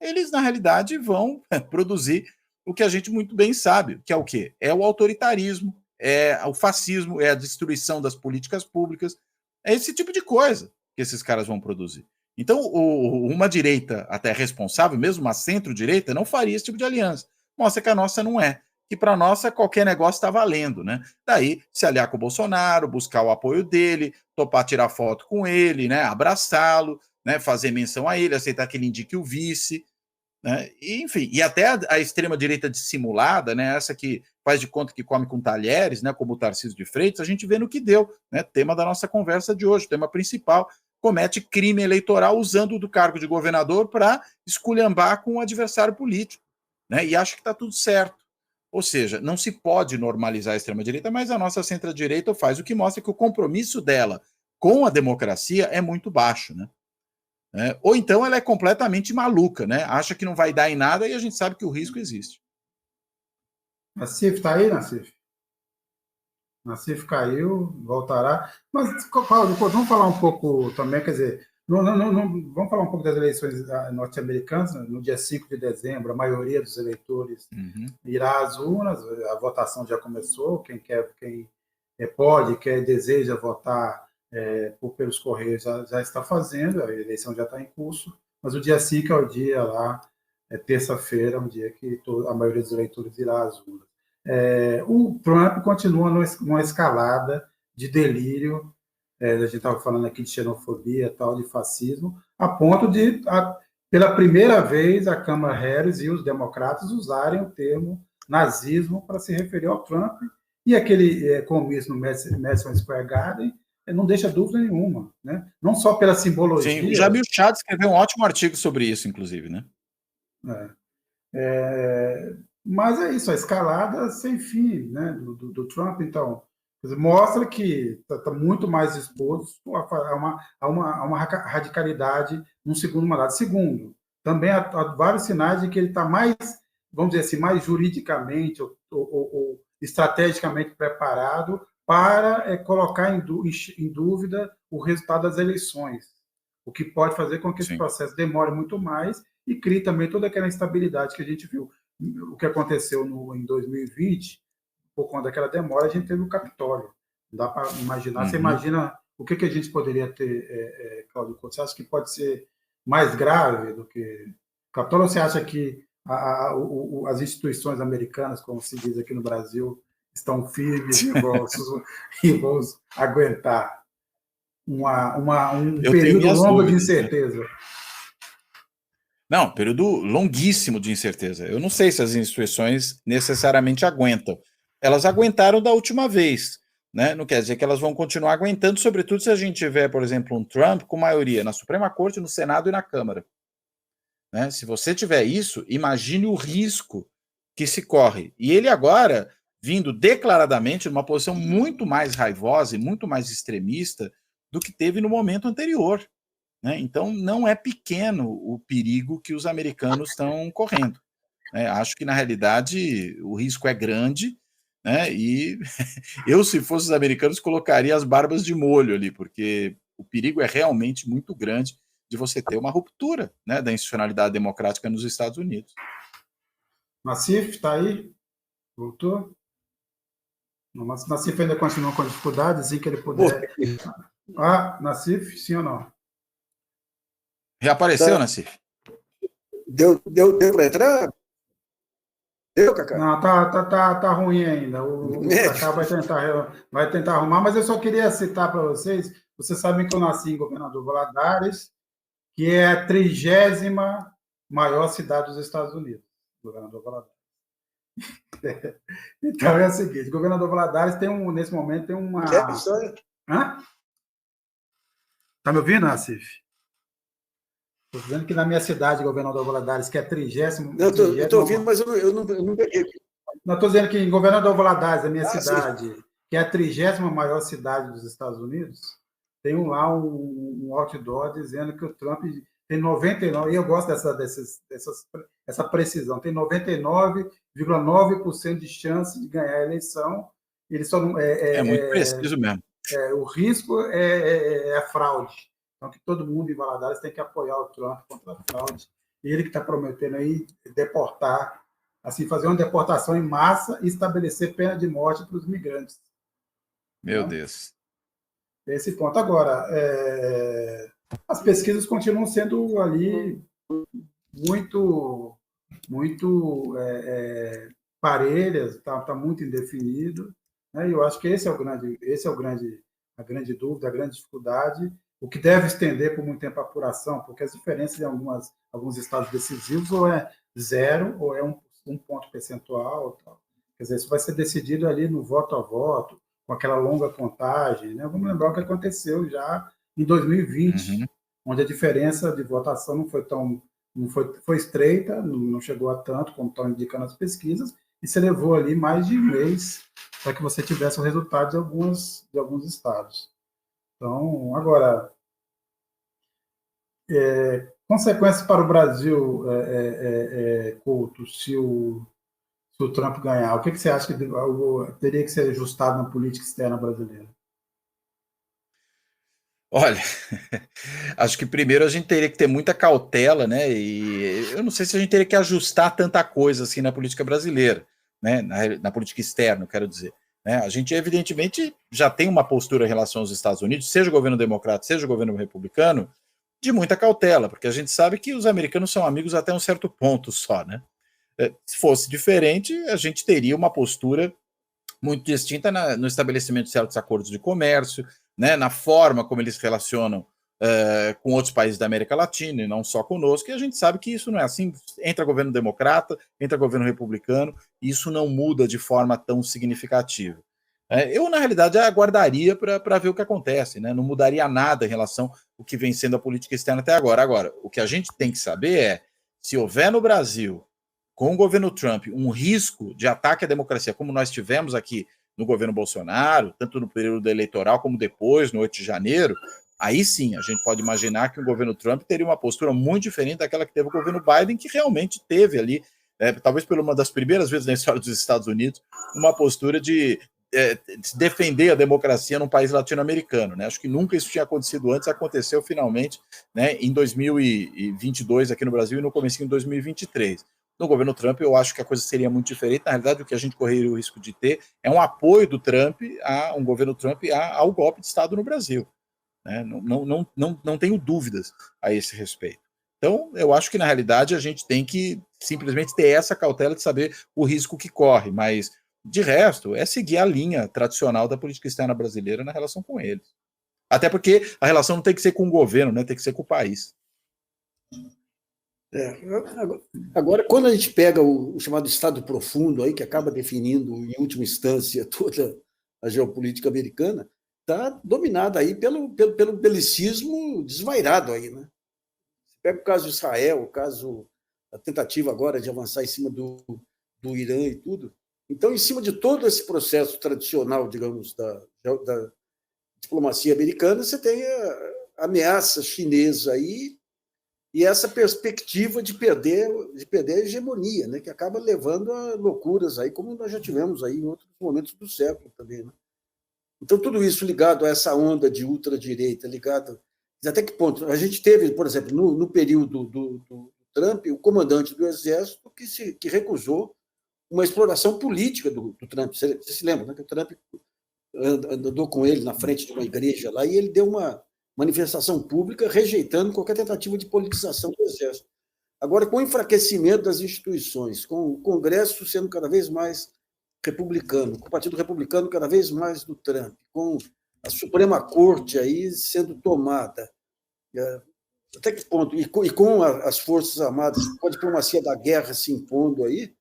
eles, na realidade, vão produzir o que a gente muito bem sabe, que é o quê? É o autoritarismo, é o fascismo, é a destruição das políticas públicas, é esse tipo de coisa que esses caras vão produzir. Então, uma direita até responsável, mesmo uma centro-direita, não faria esse tipo de aliança. Mostra que a nossa não é. Que para a nossa qualquer negócio está valendo, né? Daí, se aliar com o Bolsonaro, buscar o apoio dele, topar tirar foto com ele, né? Abraçá-lo, né? Fazer menção a ele, aceitar que ele indique o vice, né? E, enfim, e até a extrema-direita dissimulada, né? Essa que faz de conta que come com talheres, né? Como o Tarcísio de Freitas, a gente vê no que deu, né? Tema da nossa conversa de hoje, tema principal, comete crime eleitoral usando do cargo de governador para esculhambar com o adversário político, né? E acha que está tudo certo. Ou seja, não se pode normalizar a extrema-direita, mas a nossa centro-direita faz, o que mostra que o compromisso dela com a democracia é muito baixo, né? Ou então ela é completamente maluca, né? Acha que não vai dar em nada e a gente sabe que o risco existe. Nassif, está aí, Nassif? Nassif caiu, voltará. Mas, Paulo, vamos falar um pouco também, quer dizer, vamos falar um pouco das eleições norte-americanas. No dia 5 de dezembro, a maioria dos eleitores irá às urnas, a votação já começou, quem pode, quer, deseja votar pelos Correios já está fazendo, a eleição já está em curso, mas o dia 5 é o dia lá, terça-feira, um dia que a maioria dos eleitores irá às urnas. O Trump continua numa escalada de delírio, a gente estava falando aqui de xenofobia, tal, de fascismo, a ponto de, pela primeira vez, a Kamala Harris e os democratas usarem o termo nazismo para se referir ao Trump, e aquele comício no Madison Square Garden não deixa dúvida nenhuma, né? Não só pela simbologia... Sim, o Jamil Chad escreveu um ótimo artigo sobre isso, inclusive, né? Mas é isso, a escalada sem fim, né, do Trump, então, mostra que está muito mais exposto a uma radicalidade no segundo mandato. Segundo, também há vários sinais de que ele está mais, vamos dizer assim, mais juridicamente ou estrategicamente preparado para colocar em dúvida o resultado das eleições, o que pode fazer com que esse processo demore muito mais e crie também toda aquela instabilidade que a gente viu. O que aconteceu em 2020, por conta daquela demora, a gente teve o Capitólio. Não dá para imaginar. Você imagina o que a gente poderia ter, Cláudio Couto? Você acha que pode ser mais grave do que o Capitólio? Ou você acha que as instituições americanas, como se diz aqui no Brasil, estão firmes e vão aguentar um período longo de incerteza? Não, período longuíssimo de incerteza. Eu não sei se as instituições necessariamente aguentam. Elas aguentaram da última vez, né? Não quer dizer que elas vão continuar aguentando, sobretudo se a gente tiver, por exemplo, um Trump com maioria na Suprema Corte, no Senado e na Câmara. Né? Se você tiver isso, imagine o risco que se corre. E ele agora, vindo declaradamente numa posição muito mais raivosa e muito mais extremista do que teve no momento anterior. Né? Então, não é pequeno o perigo que os americanos estão correndo. Acho que, na realidade, o risco é grande, né? E eu, se fosse os americanos, colocaria as barbas de molho ali, porque o perigo é realmente muito grande de você ter uma ruptura, né, da institucionalidade democrática nos Estados Unidos. Nassif, está aí? Voltou? Mas Nassif ainda continua com dificuldades, assim que ele puder... Nassif, sim ou não? Reapareceu, Nassif? Deu para entrar? Deu, Cacá? Não, tá ruim ainda. O Cacá vai tentar arrumar, mas eu só queria citar para vocês, vocês sabem que eu nasci em Governador Valadares, que é a 30ª maior cidade dos Estados Unidos, Governador Valadares. Então é o seguinte, Governador Valadares nesse momento tem uma... Hã? Tá me ouvindo, Nassif? Estou dizendo que na minha cidade, Governador Valadares, que é 30ª... Eu estou ouvindo, mas eu não peguei. Não, estou dizendo que em Governador Valadares, a minha cidade, que é a 30ª maior cidade dos Estados Unidos, tem lá um outdoor dizendo que o Trump tem 99%, e eu gosto dessa precisão, tem 99,9% de chance de ganhar a eleição. Ele só não, muito preciso mesmo. O risco é a fraude. Então, que todo mundo em Valadares tem que apoiar o Trump contra a fraude. E ele que está prometendo aí deportar, assim, fazer uma deportação em massa e estabelecer pena de morte para os migrantes. Meu Né? Deus. Esse ponto. Agora, as pesquisas continuam sendo ali muito parelhas, está muito indefinido, né? E eu acho que a grande dúvida, a grande dificuldade, o que deve estender por muito tempo a apuração, porque as diferenças em alguns estados decisivos ou é zero ou é um ponto percentual, tal. Quer dizer, isso vai ser decidido ali no voto a voto, com aquela longa contagem, né? Vamos lembrar o que aconteceu já em 2020, onde a diferença de votação foi estreita, não chegou a tanto, como estão indicando as pesquisas, e você levou ali mais de um mês para que você tivesse o resultado de alguns estados. Então, agora, consequências para o Brasil, Couto, se o Trump ganhar, o que você acha que teria que ser ajustado na política externa brasileira? Olha, acho que primeiro a gente teria que ter muita cautela, né? E eu não sei se a gente teria que ajustar tanta coisa assim na política brasileira, né? Na política externa, quero dizer. Né? A gente, evidentemente, já tem uma postura em relação aos Estados Unidos, seja o governo democrata, seja o governo republicano, de muita cautela, porque a gente sabe que os americanos são amigos até um certo ponto só, né? Se fosse diferente, a gente teria uma postura muito distinta no estabelecimento de certos acordos de comércio, né, na forma como eles se relacionam com outros países da América Latina e não só conosco, e a gente sabe que isso não é assim, entra governo democrata, entra governo republicano, e isso não muda de forma tão significativa. Eu, na realidade, aguardaria para ver o que acontece, né? Não mudaria nada em relação ao que vem sendo a política externa até agora. Agora, o que a gente tem que saber é, se houver no Brasil com o governo Trump, um risco de ataque à democracia, como nós tivemos aqui no governo Bolsonaro, tanto no período eleitoral como depois, no 8 de janeiro, aí sim a gente pode imaginar que o governo Trump teria uma postura muito diferente daquela que teve o governo Biden, que realmente teve ali, talvez por uma das primeiras vezes na história dos Estados Unidos, uma postura de defender a democracia num país latino-americano. Né? Acho que nunca isso tinha acontecido antes, aconteceu finalmente, né, em 2022 aqui no Brasil e no comecinho de 2023. No governo Trump, eu acho que a coisa seria muito diferente. Na realidade, o que a gente correria o risco de ter é um apoio do Trump, um governo Trump, ao golpe de Estado no Brasil. Né? Não tenho dúvidas a esse respeito. Então, eu acho que, na realidade, a gente tem que simplesmente ter essa cautela de saber o risco que corre, mas, de resto, é seguir a linha tradicional da política externa brasileira na relação com eles. Até porque a relação não tem que ser com o governo, né? Tem que ser com o país. Agora, quando a gente pega o chamado Estado Profundo, aí, que acaba definindo, em última instância, toda a geopolítica americana, está dominada aí pelo belicismo desvairado aí, né? Você pega o caso de Israel, o caso da tentativa agora de avançar em cima do Irã e tudo. Então, em cima de todo esse processo tradicional, digamos, da diplomacia americana, você tem a ameaça chinesa aí e essa perspectiva de perder a hegemonia, né, que acaba levando a loucuras aí, como nós já tivemos aí em outros momentos do século também, né? Então, tudo isso ligado a essa onda de ultradireita, ligado até que ponto? A gente teve, por exemplo, no período do Trump, o comandante do Exército que recusou uma exploração política do Trump. Você se lembra, né, que o Trump andou com ele na frente de uma igreja lá e ele deu uma manifestação pública rejeitando qualquer tentativa de politização do Exército. Agora, com o enfraquecimento das instituições, com o Congresso sendo cada vez mais republicano, com o Partido Republicano cada vez mais do Trump, com a Suprema Corte aí sendo tomada, até que ponto? E com as Forças Armadas, com a diplomacia da guerra se impondo aí,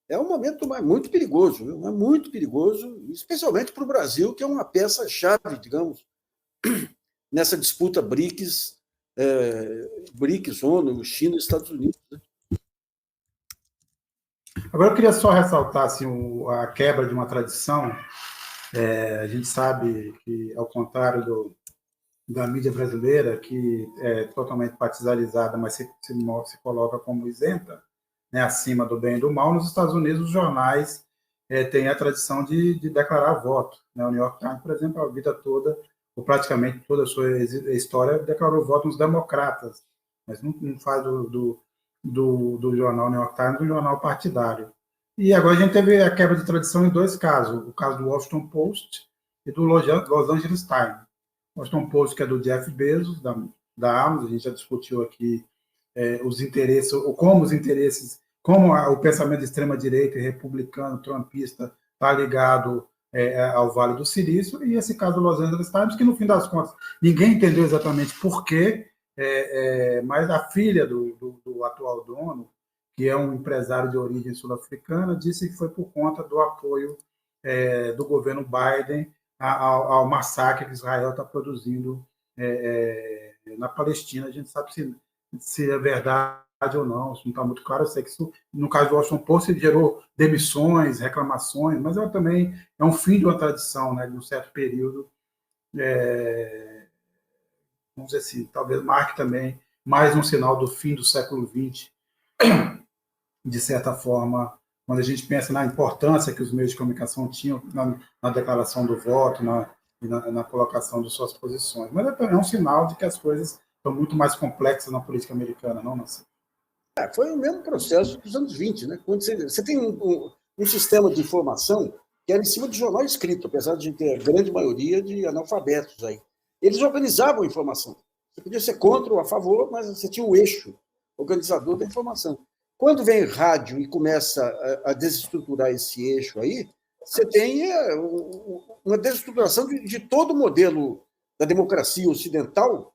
é um momento muito perigoso, viu? É muito perigoso, especialmente para o Brasil, que é uma peça-chave, digamos, nessa disputa BRICS, ONU, China e Estados Unidos. Né? Agora, eu queria só ressaltar assim, a quebra de uma tradição. A gente sabe que, ao contrário da mídia brasileira, que é totalmente partidarizada, mas se coloca como isenta, né, acima do bem e do mal, nos Estados Unidos, os jornais têm a tradição de declarar voto. Né? O New York Times, por exemplo, a vida toda por praticamente toda a sua história, declarou voto nos democratas, mas não faz do jornal New York Times um jornal partidário. E agora a gente teve a quebra de tradição em dois casos, o caso do Washington Post e do Los Angeles Times. O Washington Post, que é do Jeff Bezos, da Amazon, a gente já discutiu aqui os interesses, ou como os interesses, como o pensamento de extrema-direita e republicano, trumpista, está ligado ao Vale do Silício, e esse caso do Los Angeles Times, que no fim das contas ninguém entendeu exatamente por quê, mas a filha do atual dono, que é um empresário de origem sul-africana, disse que foi por conta do apoio do governo Biden ao massacre que Israel está produzindo na Palestina. A gente sabe se é verdade ou não, isso não está muito claro. Eu sei que isso, no caso do Washington Post, gerou demissões, reclamações, mas também é um fim de uma tradição, né, de um certo período. Vamos dizer assim, talvez marque também mais um sinal do fim do século XX, de certa forma, quando a gente pensa na importância que os meios de comunicação tinham na declaração do voto, na colocação de suas posições. Mas é um sinal de que as coisas estão muito mais complexas na política americana, não, Nancy? Foi o mesmo processo dos anos 20, né? Quando você tem um sistema de informação que era em cima de jornal escrito, apesar de ter a grande maioria de analfabetos aí. Eles organizavam a informação. Você podia ser contra ou a favor, mas você tinha o eixo organizador da informação. Quando vem rádio e começa a desestruturar esse eixo aí, você tem uma desestruturação de todo o modelo da democracia ocidental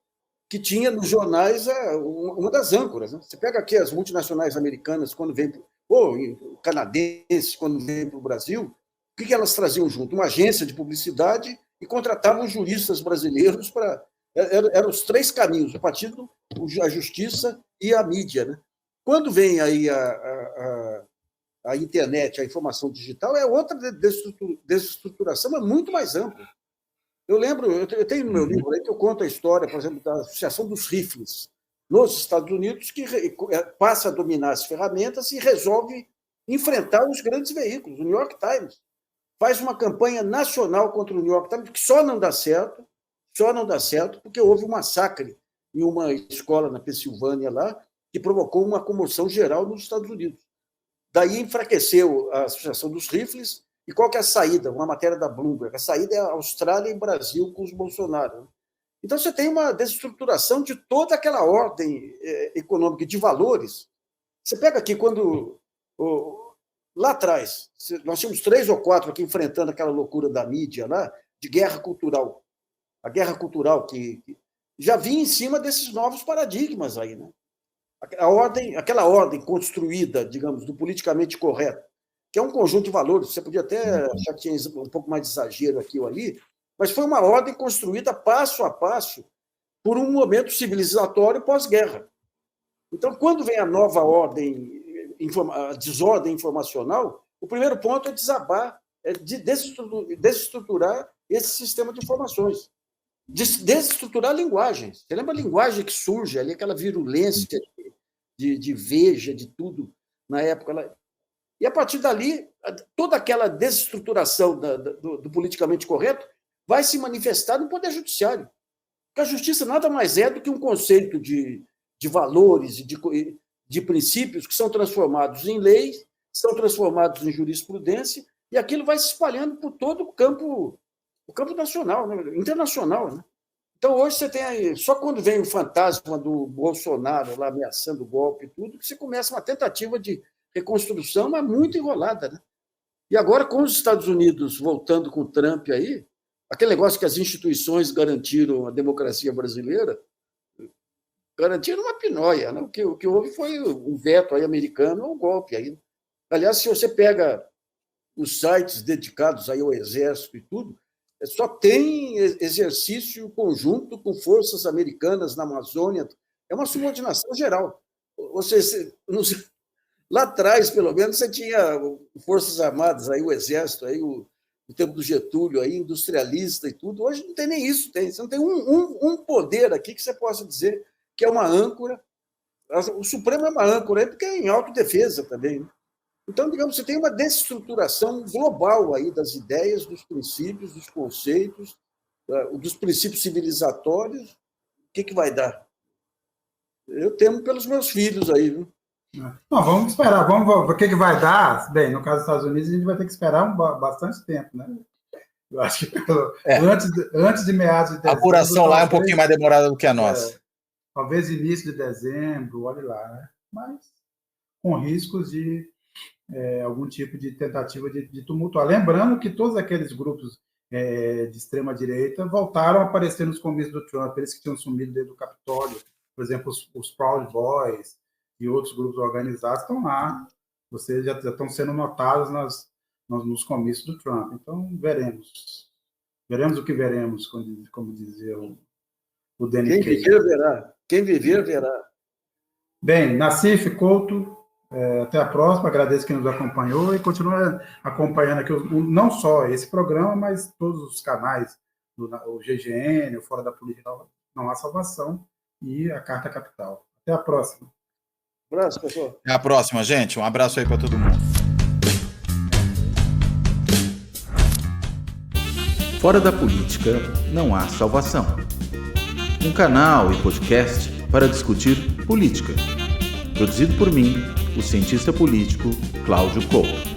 que tinha nos jornais uma das âncoras. Né? Você pega aqui as multinacionais americanas, quando vêm, ou canadenses, quando vêm para o Brasil, o que elas traziam junto? Uma agência de publicidade e contratavam juristas brasileiros para... Eram os três caminhos, o partido, a justiça e a mídia. Né? Quando vem aí a internet, a informação digital, é outra desestruturação, é muito mais ampla. Eu lembro, eu tenho no meu livro aí que eu conto a história, por exemplo, da Associação dos Rifles nos Estados Unidos, que passa a dominar as ferramentas e resolve enfrentar os grandes veículos. O New York Times faz uma campanha nacional contra o New York Times, que só não dá certo porque houve um massacre em uma escola na Pensilvânia lá, que provocou uma comoção geral nos Estados Unidos. Daí enfraqueceu a Associação dos Rifles. E qual que é a saída? Uma matéria da Bloomberg. A saída é a Austrália e Brasil com os Bolsonaro. Então, você tem uma desestruturação de toda aquela ordem econômica e de valores. Você pega aqui, quando... Lá atrás, nós tínhamos 3 ou 4 aqui enfrentando aquela loucura da mídia lá, de guerra cultural. A guerra cultural que já vinha em cima desses novos paradigmas aí, né? Aquela ordem construída, digamos, do politicamente correto, que é um conjunto de valores, você podia até achar que tinha um pouco mais de exagero aqui ou ali, mas foi uma ordem construída passo a passo por um momento civilizatório pós-guerra. Então, quando vem a nova ordem, a desordem informacional, o primeiro ponto é desabar, é desestruturar esse sistema de informações, desestruturar a linguagem. Você lembra a linguagem que surge ali, aquela virulência de veja, de tudo, na época. E, a partir dali, toda aquela desestruturação do politicamente correto vai se manifestar no Poder Judiciário. Porque a justiça nada mais é do que um conceito de valores e de princípios que são transformados em leis, são transformados em jurisprudência, e aquilo vai se espalhando por todo o campo nacional, né? Internacional. Né? Então, hoje você tem aí, só quando vem o fantasma do Bolsonaro lá ameaçando o golpe e tudo, que você começa uma tentativa de reconstrução, mas muito enrolada. Né? E agora, com os Estados Unidos voltando com o Trump aí, aquele negócio que as instituições garantiram a democracia brasileira, garantiram uma pinóia. Né? O que houve foi um veto aí americano ao golpe. Aí. Aliás, se você pega os sites dedicados aí ao Exército e tudo, só tem exercício conjunto com forças americanas na Amazônia. É uma subordinação geral. Lá atrás, pelo menos, você tinha forças armadas, aí, o Exército, aí, no tempo do Getúlio, aí, industrialista e tudo. Hoje não tem nem isso. Você não tem um poder aqui que você possa dizer que é uma âncora. O Supremo é uma âncora, porque é em autodefesa também. Né? Então, digamos, você tem uma desestruturação global aí das ideias, dos princípios, dos conceitos, dos princípios civilizatórios, o que vai dar? Eu temo pelos meus filhos aí, viu? Não, vamos esperar. O que vai dar? Bem, no caso dos Estados Unidos, a gente vai ter que esperar bastante tempo, né? Eu acho que antes de meados de dezembro... A apuração lá é um pouquinho mais demorada do que a nossa. Talvez início de dezembro, olhe lá, né? Mas com riscos de algum tipo de tentativa de tumultuar. Lembrando que todos aqueles grupos de extrema-direita voltaram a aparecer nos comícios do Trump, eles que tinham sumido dentro do Capitólio. Por exemplo, os Proud Boys e outros grupos organizados estão lá. Vocês já estão sendo notados nos comícios do Trump. Então, veremos. Veremos o que veremos, como dizia o Danny Kaye. Quem viver, verá. Quem viver, verá. Bem, Nassif, Couto, até a próxima. Agradeço quem nos acompanhou e continua acompanhando aqui não só esse programa, mas todos os canais, o GGN, o Fora da Política Não Há Salvação e a Carta Capital. Até a próxima. Um abraço, pessoal. Até a próxima, gente. Um abraço aí para todo mundo. Fora da Política Não Há Salvação. Um canal e podcast para discutir política. Produzido por mim, o cientista político Cláudio Couto.